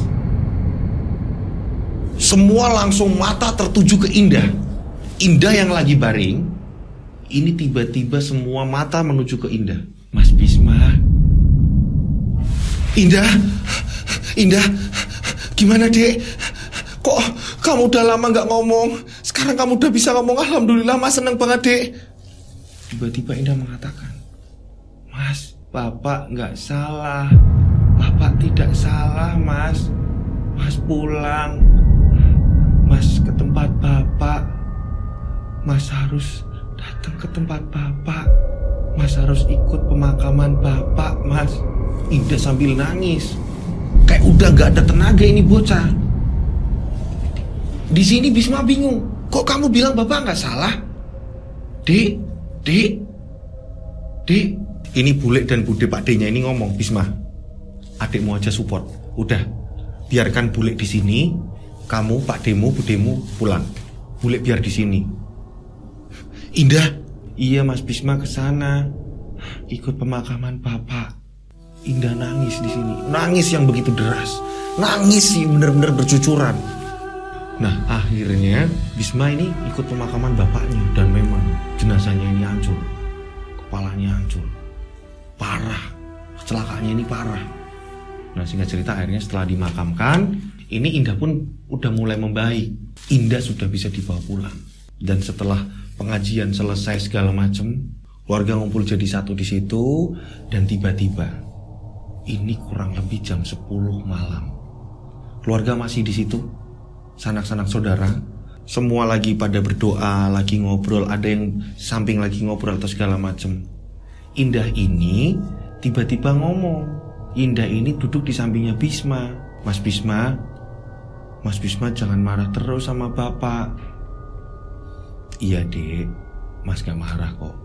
semua langsung mata tertuju ke Indah. Indah yang lagi baring, ini tiba-tiba semua mata menuju ke Indah. Mas Bisma, Indah, gimana dek? Kok kamu udah lama gak ngomong? Sekarang kamu udah bisa ngomong, alhamdulillah mas, seneng banget dek. Tiba-tiba Indah mengatakan, Mas, bapak gak salah. Bapak tidak salah, Mas. Mas pulang. Mas ke tempat Bapak. Mas harus datang ke tempat Bapak. Mas harus ikut pemakaman Bapak, Mas. Indah sambil nangis. Kayak udah gak ada tenaga ini bocah. Di sini Bisma bingung. Kok kamu bilang Bapak gak salah? Dek. Ini Bule dan Bude Pak D-nya ini ngomong, Bisma, adikmu aja support. Udah, biarkan Bule di sini. Kamu, Pak D-mu, Budemu pulang. Bule biar di sini. Indah, iya Mas Bisma kesana ikut pemakaman Bapak. Indah nangis di sini, nangis yang begitu deras, nangis sih bener-bener bercucuran. Nah akhirnya Bisma ini ikut pemakaman bapaknya dan memang jenazahnya ini hancur, kepalanya hancur, parah, kecelakaannya ini parah. Nah singkat cerita akhirnya setelah dimakamkan, ini Indah pun udah mulai membaik. Indah sudah bisa dibawa pulang. Dan setelah pengajian selesai segala macam, keluarga ngumpul jadi satu di situ. Dan tiba-tiba ini kurang lebih jam 10 malam. Keluarga masih di situ, sanak-sanak saudara, semua lagi pada berdoa, lagi ngobrol, ada yang samping lagi ngobrol atau segala macam. Indah ini tiba-tiba ngomong. Indah ini duduk di sampingnya Bisma. Mas Bisma jangan marah terus sama Bapak. Iya Dek, Mas gak marah kok.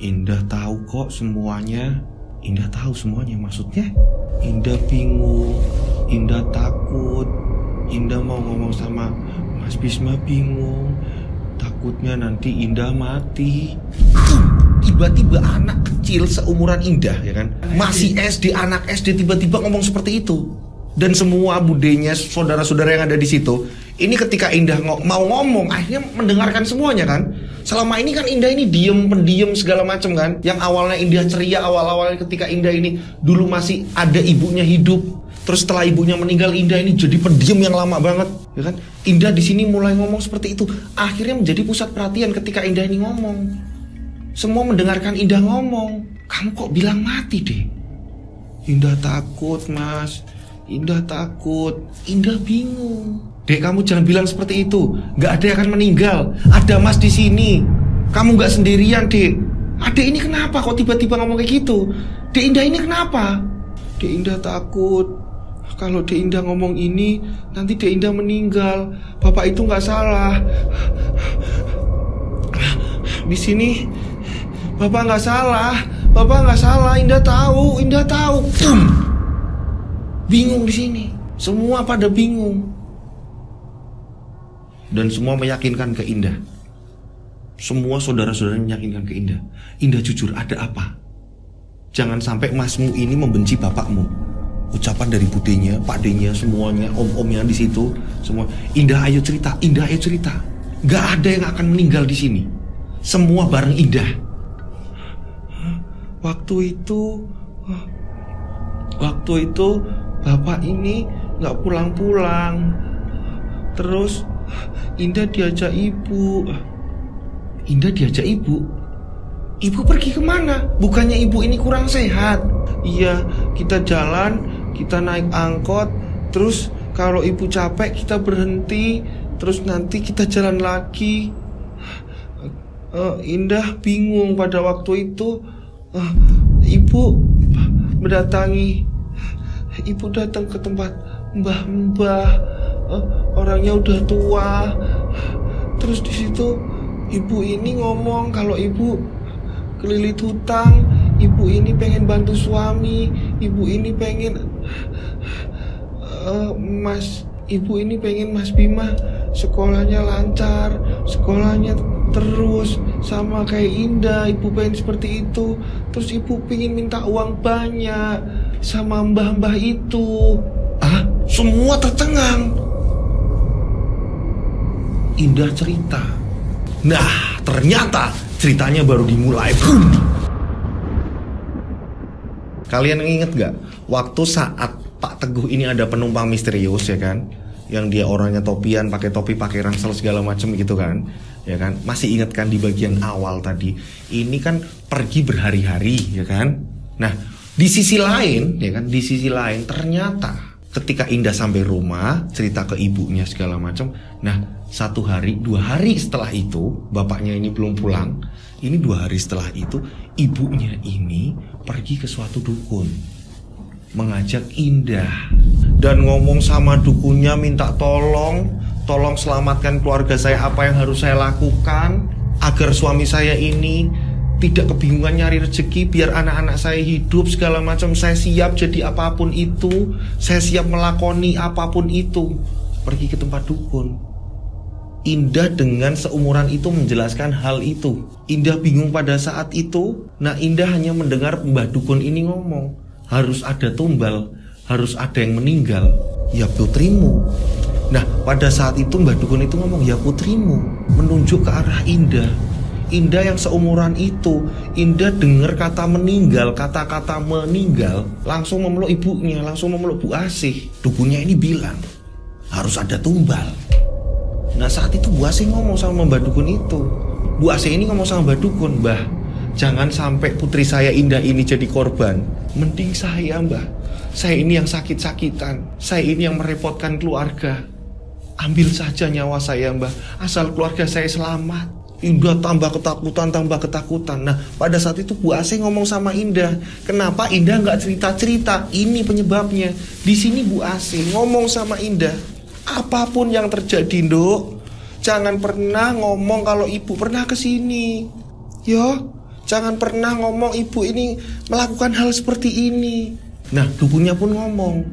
Indah tahu kok semuanya. Indah tahu semuanya, maksudnya Indah bingung, Indah takut. Indah mau ngomong sama Mas Bisma bingung. Takutnya nanti Indah mati. Tiba-tiba anak kecil seumuran Indah ya kan, masih SD, anak SD tiba-tiba ngomong seperti itu. Dan semua budenya, saudara-saudara yang ada di situ, ini ketika Indah mau ngomong, akhirnya mendengarkan semuanya kan. Selama ini kan Indah ini pendiam segala macam kan. Yang awalnya Indah ceria, awal-awalnya ketika Indah ini dulu masih ada ibunya hidup. Terus setelah ibunya meninggal, Indah ini jadi pendiam yang lama banget, ya kan. Indah di sini mulai ngomong seperti itu. Akhirnya menjadi pusat perhatian ketika Indah ini ngomong. Semua mendengarkan Indah ngomong. Kamu kok bilang mati deh? Indah takut Mas. Indah takut. Indah bingung. Dek kamu jangan bilang seperti itu. Gak ada yang akan meninggal. Ada Mas di sini. Kamu gak sendirian Dek. Adek ini kenapa kok tiba-tiba ngomong kayak gitu? Dek Indah ini kenapa? Dek Indah takut. Kalau Dek Indah ngomong ini, nanti Dek Indah meninggal. Bapak itu gak salah. Di sini Bapak gak salah. Bapak gak salah. Indah tahu. Bingung di sini. Semua pada bingung. Dan semua meyakinkan ke Indah. Semua saudara-saudara meyakinkan ke Indah. Indah jujur, ada apa? Jangan sampai masmu ini membenci bapakmu. Ucapan dari budenya, pak D-nya, semuanya, om-omnya di situ, semua. Indah ayo cerita, Indah ayo cerita. Gak ada yang akan meninggal di sini. Semua bareng Indah. Waktu itu bapak ini gak pulang-pulang. Terus Indah diajak ibu. Indah diajak ibu? Ibu pergi kemana? Bukannya ibu ini kurang sehat? Iya, kita jalan, kita naik angkot. Terus kalau ibu capek kita berhenti. Terus nanti kita jalan lagi. Indah bingung pada waktu itu. Ibu mendatangi. Ibu datang ke tempat mbah-mbah. Orangnya udah tua. Terus di situ ibu ini ngomong kalau ibu kelilit hutang. Ibu ini pengen bantu suami. Ibu ini pengen Ibu ini pengen Mas Bima sekolahnya lancar, sekolahnya terus sama kayak Indah. Ibu pengen seperti itu. Terus ibu pengen minta uang banyak sama mbah-mbah itu. Semua tercengang. Indah cerita. Nah, ternyata ceritanya baru dimulai. Boom. Kalian inget gak waktu saat Pak Teguh ini ada penumpang misterius ya kan, yang dia orangnya topian, pakai topi, pakai ransel segala macam gitu kan, ya kan? Masih ingat kan di bagian awal tadi? Ini kan pergi berhari-hari ya kan? Nah, Di sisi lain, ya kan, di sisi lain ternyata ketika Indah sampai rumah, cerita ke ibunya segala macam. Nah, 1 hari, 2 hari setelah itu, bapaknya ini belum pulang. Ini 2 hari setelah itu, ibunya ini pergi ke suatu dukun, mengajak Indah dan ngomong sama dukunnya, minta tolong selamatkan keluarga saya, apa yang harus saya lakukan agar suami saya ini tidak kebingungan nyari rezeki, biar anak-anak saya hidup segala macam. Saya siap jadi apapun itu, saya siap melakoni apapun itu. Pergi ke tempat dukun. Indah dengan seumuran itu menjelaskan hal itu. Indah bingung pada saat itu. Nah, Indah hanya mendengar Mbah Dukun ini ngomong, harus ada tumbal, harus ada yang meninggal. Ya putrimu. Nah, pada saat itu Mbah Dukun itu ngomong, ya putrimu, menunjuk ke arah Indah. Indah yang seumuran itu. Indah dengar kata meninggal, kata-kata meninggal, langsung memeluk ibunya, langsung memeluk Bu Asih. Dukunnya ini bilang, harus ada tumbal. Nah, saat itu Bu Asih ngomong sama Mbah Dukun itu. Bu Asih ini ngomong sama Mbah Dukun, Mbah, jangan sampai putri saya Indah ini jadi korban. Mending saya, Mbah. Saya ini yang sakit-sakitan, saya ini yang merepotkan keluarga. Ambil saja nyawa saya, Mbah, asal keluarga saya selamat. Indah tambah ketakutan. Nah, pada saat itu Bu Asih ngomong sama Indah, kenapa Indah nggak cerita-cerita? Ini penyebabnya. Di sini Bu Asih ngomong sama Indah, apapun yang terjadi, Nduk, jangan pernah ngomong kalau ibu pernah kesini. Yo, jangan pernah ngomong ibu ini melakukan hal seperti ini. Nah, dukunnya pun ngomong,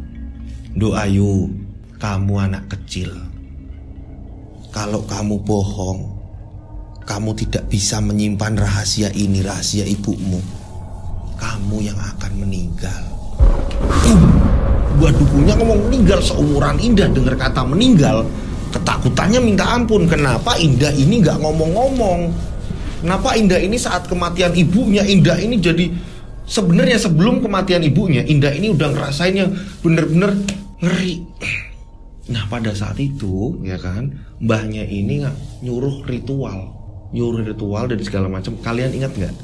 Nduk Ayu, kamu anak kecil. Kalau kamu bohong, kamu tidak bisa menyimpan rahasia ini, rahasia ibumu. Kamu yang akan meninggal. Buat dukunnya ngomong meninggal, seumuran Indah dengar kata meninggal, ketakutannya minta ampun. Kenapa Indah ini gak ngomong-ngomong? Kenapa Indah ini saat kematian ibunya, Indah ini jadi, sebenarnya sebelum kematian ibunya, Indah ini udah ngerasainnya bener-bener ngeri. Nah, pada saat itu, ya kan, mbahnya ini nyuruh ritual dan segala macam. Kalian ingat gak?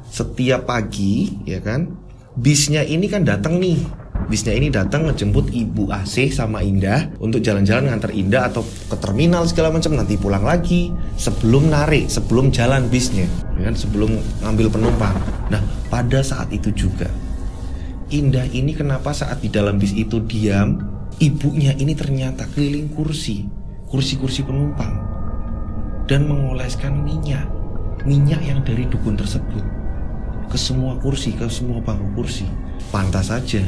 Setiap pagi, ya kan, bisnya ini kan datang nih. Bisnya ini datang ngejemput Ibu Asih sama Indah untuk jalan-jalan, nganter Indah atau ke terminal segala macam, nanti pulang lagi sebelum narik, sebelum jalan bisnya, ya kan, sebelum ngambil penumpang. Nah, pada saat itu juga Indah ini kenapa saat di dalam bis itu diam, ibunya ini ternyata keliling kursi penumpang dan mengoleskan minyak yang dari dukun tersebut ke semua kursi, ke semua bangku kursi. Pantas saja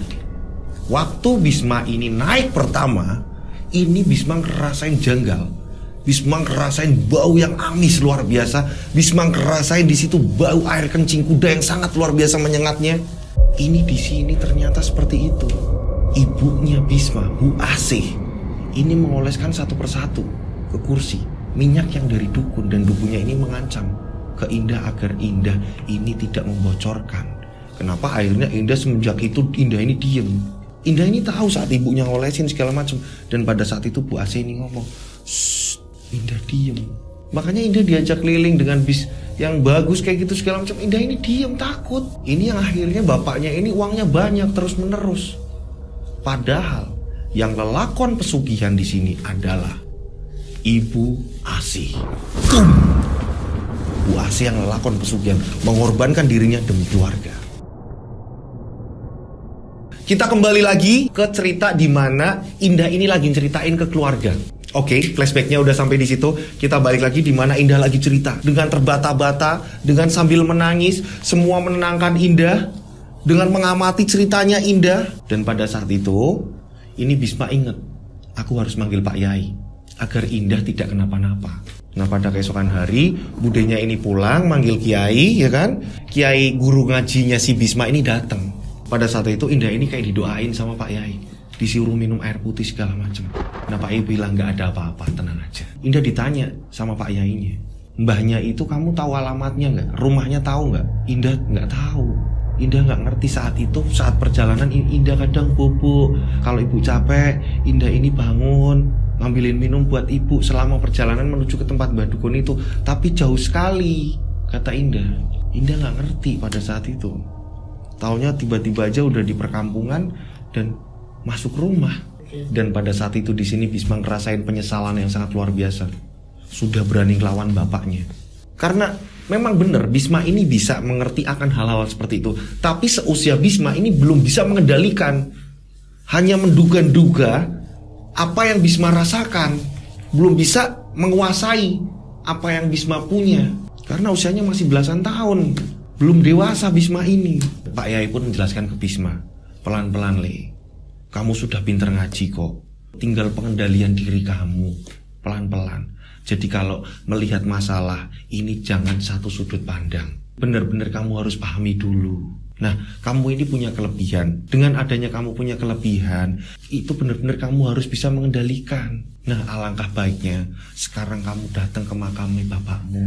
waktu Bisma ini naik pertama, ini Bisma ngerasain janggal. Bisma ngerasain bau yang amis luar biasa. Bisma ngerasain di situ bau air kencing kuda yang sangat luar biasa menyengatnya. Ini di sini ternyata seperti itu. Ibunya Bisma, Bu Asih, ini mengoleskan satu persatu ke kursi minyak yang dari dukun, dan dukunnya ini mengancam ke Indah agar Indah ini tidak membocorkan. Kenapa akhirnya Indah semenjak itu Indah ini diem. Indah ini tahu saat ibunya ngolesin segala macam, dan pada saat itu Bu Asih ini ngomong, shh, Indah diem. Makanya Indah diajak keliling dengan bis yang bagus kayak gitu segala macam. Indah ini diem, takut. Ini yang akhirnya bapaknya ini uangnya banyak terus menerus. Padahal yang lelakon pesugihan di sini adalah Ibu Asih. Bu Asih yang lelakon pesugihan, mengorbankan dirinya demi keluarga. Kita kembali lagi ke cerita di mana Indah ini lagi ceritain ke keluarga. Oke, flashbacknya udah sampai di situ. Kita balik lagi di mana Indah lagi cerita dengan terbata-bata, dengan sambil menangis, semua menenangkan Indah, dengan mengamati ceritanya Indah. Dan pada saat itu, ini Bisma inget, aku harus manggil Pak Yai agar Indah tidak kenapa-napa. Nah, pada keesokan hari, budenya ini pulang manggil Kiai, ya kan? Kiai guru ngajinya si Bisma ini datang. Pada saat itu Indah ini kayak didoain sama Pak Yai, disuruh minum air putih segala macam. Nah, Pak Yai bilang nggak ada apa-apa, tenang aja. Indah ditanya sama Pak Yainya, mbahnya itu kamu tahu alamatnya nggak? Rumahnya tahu nggak? Indah nggak tahu. Indah nggak ngerti saat itu. Saat perjalanan Indah kadang bobo. Kalau ibu capek, Indah ini bangun ngambilin minum buat ibu selama perjalanan menuju ke tempat Mbah Dukun itu. Tapi jauh sekali, kata Indah. Indah nggak ngerti pada saat itu. Taunya tiba-tiba aja udah di perkampungan dan masuk rumah. Dan pada saat itu di sini Bisma ngerasain penyesalan yang sangat luar biasa. Sudah berani ngelawan bapaknya. Karena memang benar Bisma ini bisa mengerti akan hal-hal seperti itu. Tapi seusia Bisma ini belum bisa mengendalikan. Hanya menduga-duga apa yang Bisma rasakan. Belum bisa menguasai apa yang Bisma punya. Karena usianya masih belasan tahun. Belum dewasa Bisma ini. Pak Yai pun menjelaskan ke Bisma, pelan-pelan Le, kamu sudah pinter ngaji kok. Tinggal pengendalian diri kamu, pelan-pelan. Jadi kalau melihat masalah ini jangan satu sudut pandang. Benar-benar kamu harus pahami dulu. Nah, kamu ini punya kelebihan. Dengan adanya kamu punya kelebihan, itu benar-benar kamu harus bisa mengendalikan. Nah, alangkah baiknya sekarang kamu datang ke makam bapakmu,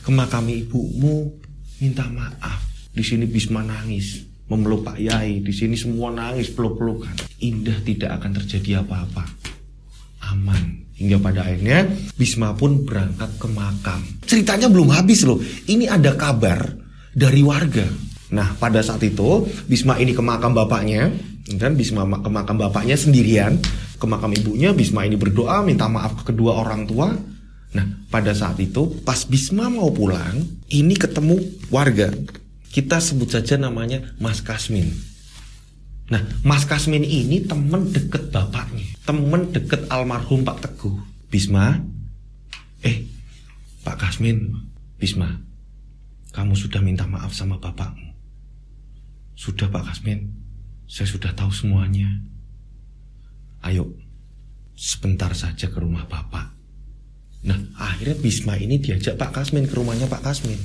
ke makam ibumu, minta maaf. Di sini Bisma nangis, memeluk Pak Yai. Di sini semua nangis, peluk-pelukan. Indah tidak akan terjadi apa-apa. Aman. Hingga pada akhirnya Bisma pun berangkat ke makam. Ceritanya belum habis loh. Ini ada kabar dari warga. Nah, pada saat itu Bisma ini ke makam bapaknya, dan Bisma ke makam bapaknya sendirian. Ke makam ibunya Bisma ini berdoa minta maaf ke kedua orang tua. Nah, pada saat itu pas Bisma mau pulang, ini ketemu warga. Kita sebut saja namanya Mas Kasmin. Nah, Mas Kasmin ini teman deket bapaknya, teman deket almarhum Pak Teguh. Bisma, Pak Kasmin, Bisma, kamu sudah minta maaf sama bapakmu. Sudah Pak Kasmin, saya sudah tahu semuanya. Ayo, sebentar saja ke rumah bapak. Nah, akhirnya Bisma ini diajak Pak Kasmin ke rumahnya Pak Kasmin.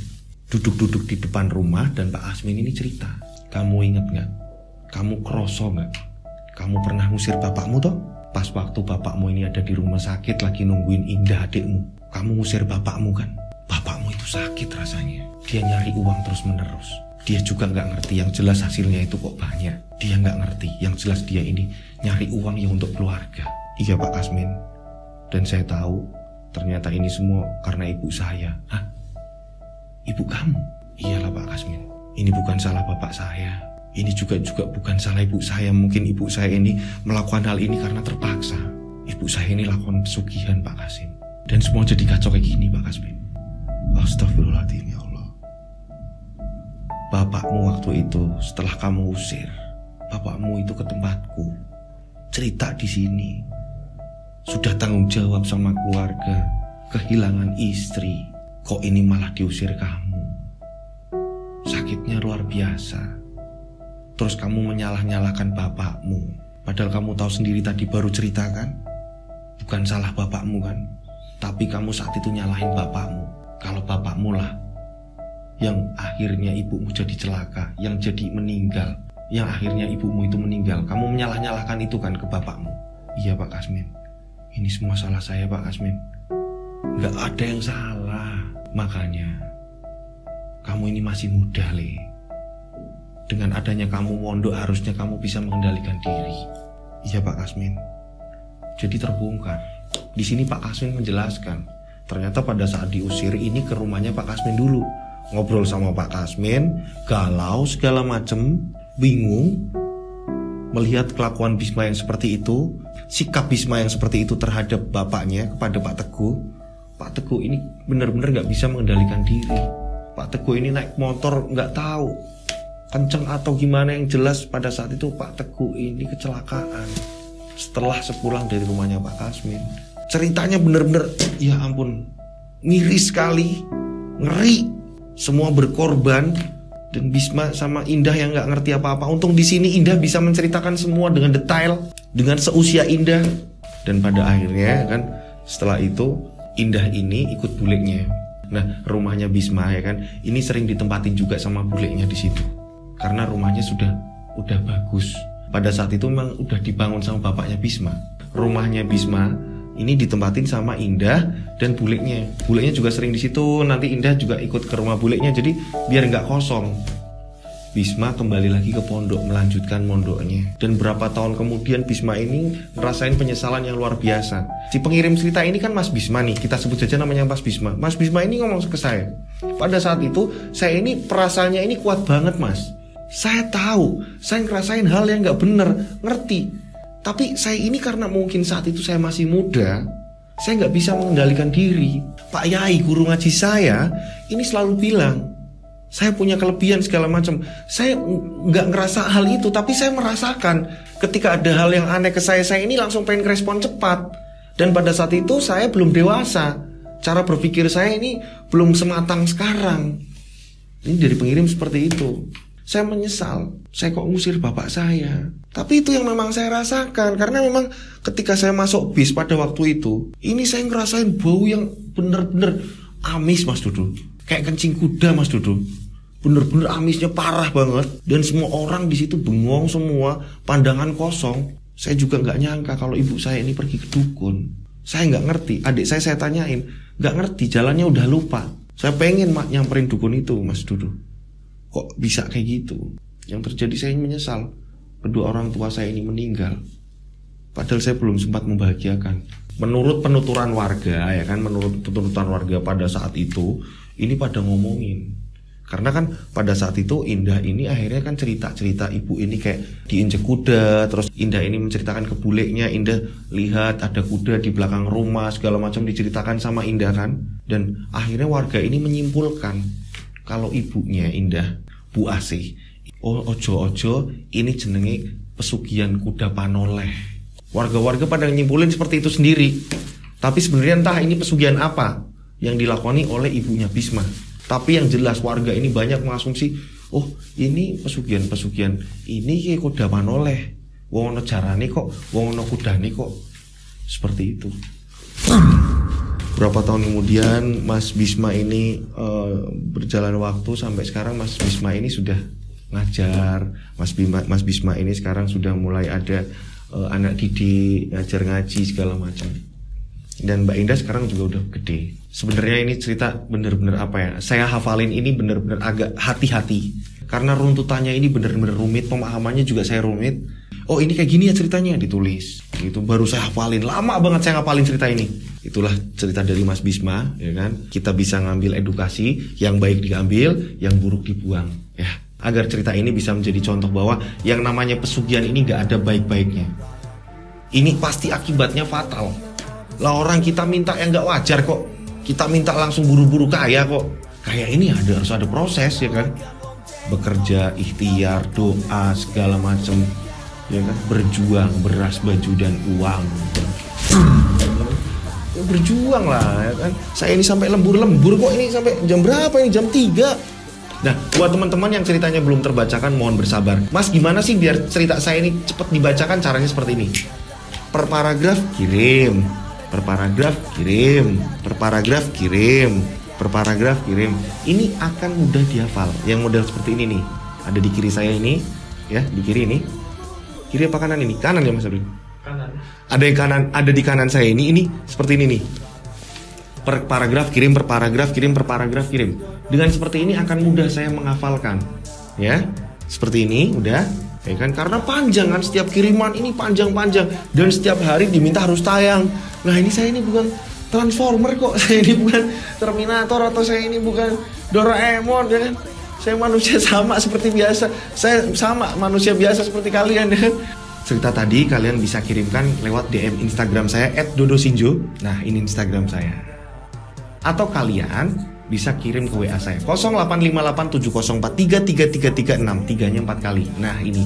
Duduk-duduk di depan rumah dan Pak Kasmin ini cerita. Kamu ingat gak? Kamu kroso gak? Kamu pernah ngusir bapakmu toh? Pas waktu bapakmu ini ada di rumah sakit lagi nungguin Indah adikmu. Kamu ngusir bapakmu kan? Bapakmu itu sakit rasanya. Dia nyari uang terus menerus. Dia juga gak ngerti, yang jelas hasilnya itu kok banyak. Dia gak ngerti, yang jelas dia ini nyari uang ya untuk keluarga. Iya Pak Kasmin. Dan saya tahu ternyata ini semua karena ibu saya. Hah? Ibu kamu? Iyalah Pak Kasmin. Ini bukan salah bapak saya. Ini juga bukan salah ibu saya. Mungkin ibu saya ini melakukan hal ini karena terpaksa. Ibu saya ini lakukan pesugihan Pak Kasim. Dan semua jadi kacau kayak gini Pak Kasmin. Astagfirullahaladzim ya Allah. Bapakmu waktu itu setelah kamu usir, bapakmu itu ke tempatku. Cerita di sini. Sudah tanggung jawab sama keluarga, kehilangan istri. Kok ini malah diusir kamu? Sakitnya luar biasa. Terus kamu menyalah-nyalahkan bapakmu. Padahal kamu tahu sendiri tadi baru cerita kan? Bukan salah bapakmu kan? Tapi kamu saat itu nyalahin bapakmu. Kalau bapakmu lah yang akhirnya ibumu jadi celaka, yang jadi meninggal, yang akhirnya ibumu itu meninggal. Kamu menyalah-nyalahkan itu kan ke bapakmu. Iya Pak Kasmin. Ini semua salah saya Pak Kasmin. Gak ada yang salah. Makanya kamu ini masih muda Le. Dengan adanya kamu mondok harusnya kamu bisa mengendalikan diri. Iya Pak Kasmin. Jadi terbongkar. Di sini Pak Kasmin menjelaskan. Ternyata pada saat diusir ini ke rumahnya Pak Kasmin dulu. Ngobrol sama Pak Kasmin, galau segala macem, bingung. Melihat kelakuan Bisma yang seperti itu, sikap Bisma yang seperti itu terhadap bapaknya kepada Pak Teguh. Pak Teguh ini benar-benar gak bisa mengendalikan diri. Pak Teguh ini naik motor gak tahu kenceng atau gimana, yang jelas pada saat itu Pak Teguh ini kecelakaan setelah sepulang dari rumahnya Pak Kasmin. Ceritanya benar-benar ya ampun, miris sekali, ngeri. Semua berkorban. Dan Bisma sama Indah yang gak ngerti apa-apa. Untung di sini Indah bisa menceritakan semua dengan detail, dengan seusia Indah. Dan pada akhirnya kan setelah itu Indah ini ikut buleknya. Nah, rumahnya Bisma ya kan, ini sering ditempatin juga sama buleknya di situ. Karena rumahnya udah bagus. Pada saat itu memang udah dibangun sama bapaknya Bisma. Rumahnya Bisma ini ditempatin sama Indah dan buleknya. Buleknya juga sering di situ. Nanti Indah juga ikut ke rumah buleknya. Jadi biar nggak kosong. Bisma kembali lagi ke pondok, melanjutkan mondoknya. Dan berapa tahun kemudian Bisma ini ngerasain penyesalan yang luar biasa. Si pengirim cerita ini kan Mas Bisma nih, kita sebut saja namanya Mas Bisma. Mas Bisma ini ngomong ke saya, pada saat itu saya ini perasaannya ini kuat banget Mas. Saya tahu, saya ngerasain hal yang gak bener, ngerti. Tapi saya ini karena mungkin saat itu saya masih muda, saya gak bisa mengendalikan diri. Pak Yai, guru ngaji saya, ini selalu bilang, saya punya kelebihan segala macam. Saya gak ngerasa hal itu, tapi saya merasakan ketika ada hal yang aneh ke saya ini langsung pengen respon cepat. Dan pada saat itu saya belum dewasa. Cara berpikir saya ini belum sematang sekarang. Ini dari pengirim seperti itu. Saya menyesal, saya kok ngusir bapak saya. Tapi itu yang memang saya rasakan. Karena memang ketika saya masuk bis pada waktu itu, ini saya ngerasain bau yang bener-bener amis, Mas Dudu. Kayak kencing kuda, Mas Dudu. Bener-bener amisnya parah banget. Dan semua orang di situ bengong semua, pandangan kosong. Saya juga gak nyangka kalau ibu saya ini pergi ke dukun. Saya gak ngerti, adik saya tanyain, gak ngerti, jalannya udah lupa. Saya pengen nyamperin dukun itu, Mas Dudu. Kok bisa kayak gitu? Yang terjadi saya menyesal. Kedua orang tua saya ini meninggal. Padahal saya belum sempat membahagiakan. Menurut penuturan warga, ya kan, menurut penuturan warga pada saat itu, ini pada ngomongin. Karena kan pada saat itu Indah ini akhirnya kan cerita ibu ini kayak diinjek kuda. Terus Indah ini menceritakan ke buleknya, Indah lihat ada kuda di belakang rumah, segala macam diceritakan sama Indah kan. Dan akhirnya warga ini menyimpulkan kalau ibunya Indah, Bu Asih, ojo ini jenenge pesugihan kuda panoleh. Warga-warga pada nyimpulin seperti itu sendiri. Tapi sebenarnya entah ini pesugihan apa yang dilakoni oleh ibunya Bisma. Tapi yang jelas warga ini banyak mengasumsi, oh ini pesugihan ini kayak kuda panoleh. Wong ono jarane kok, wong ono kudane kok. Seperti itu. Berapa tahun kemudian Mas Bisma ini berjalan waktu sampai sekarang Mas Bisma ini sudah ngajar. Mas Bisma ini sekarang sudah mulai ada anak didik, ngajar ngaji segala macam. Dan Mbak Indah sekarang juga udah gede. Sebenarnya ini cerita bener-bener apa ya, saya hafalin ini bener-bener agak hati-hati. Karena runtutannya ini bener-bener rumit, pemahamannya juga saya rumit. Oh ini kayak gini ya ceritanya, ditulis gitu, baru saya hafalin. Lama banget saya ngapalin cerita ini. Itulah cerita dari Mas Bisma, ya kan. Kita bisa ngambil edukasi, yang baik diambil, yang buruk dibuang, ya. Agar cerita ini bisa menjadi contoh bahwa yang namanya pesugihan ini gak ada baik-baiknya. Ini pasti akibatnya fatal. Lah orang kita minta yang gak wajar kok. Kita minta langsung buru-buru kaya kok. Kayak ini harus ada proses, ya kan. Bekerja, ikhtiar, doa, segala macam, ya kan. Berjuang, beras, baju, dan uang. Ya berjuang lah, ya kan. Saya ini sampai lembur-lembur kok, ini sampai jam berapa ini? Jam 3. Nah, buat teman-teman yang ceritanya belum terbacakan, mohon bersabar. Mas, gimana sih biar cerita saya ini cepat dibacakan? Caranya seperti ini. Per paragraf kirim, per paragraf kirim, per paragraf kirim, per paragraf kirim. Ini akan mudah dihafal. Yang model seperti ini nih. Ada di kiri saya ini, ya, di kiri ini. Kiri apa kanan ini? Kanan ya Mas Abdul? Kanan. Ada yang kanan, ada di kanan saya ini seperti ini nih. Per paragraf kirim, per paragraf kirim, per paragraf kirim. Dengan seperti ini akan mudah saya menghafalkan. Ya, seperti ini udah, ya kan? Karena panjang kan, setiap kiriman ini panjang-panjang dan setiap hari diminta harus tayang. Nah ini saya ini bukan Transformer kok, saya ini bukan Terminator atau saya ini bukan Doraemon, ya kan? Saya manusia sama seperti biasa. Saya sama manusia biasa seperti kalian, ya kan? Cerita tadi kalian bisa kirimkan lewat DM Instagram saya @dodosinjo. Nah ini Instagram saya. Atau kalian bisa kirim ke WA saya 085870433336. 3-nya 4 kali. Nah ini.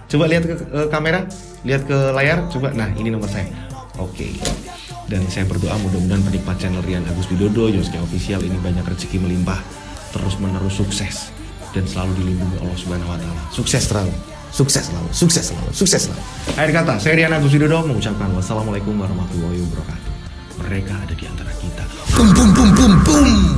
Coba lihat ke kamera, lihat ke layar, coba. Nah ini nomor saya. Oke. Dan saya berdoa mudah-mudahan penikmat channel Rian Agus Widodo, Yosuke Official ini banyak rezeki melimpah, terus menerus sukses dan selalu dilindungi Allah Subhanahu wa taala. Sukses terus. Sukses selalu, sukses selalu, sukses selalu. Akhir kata, saya Rian Agus Widodo mengucapkan wassalamualaikum warahmatullahi wabarakatuh. Mereka ada di antara kita. Bum bum bum bum bum.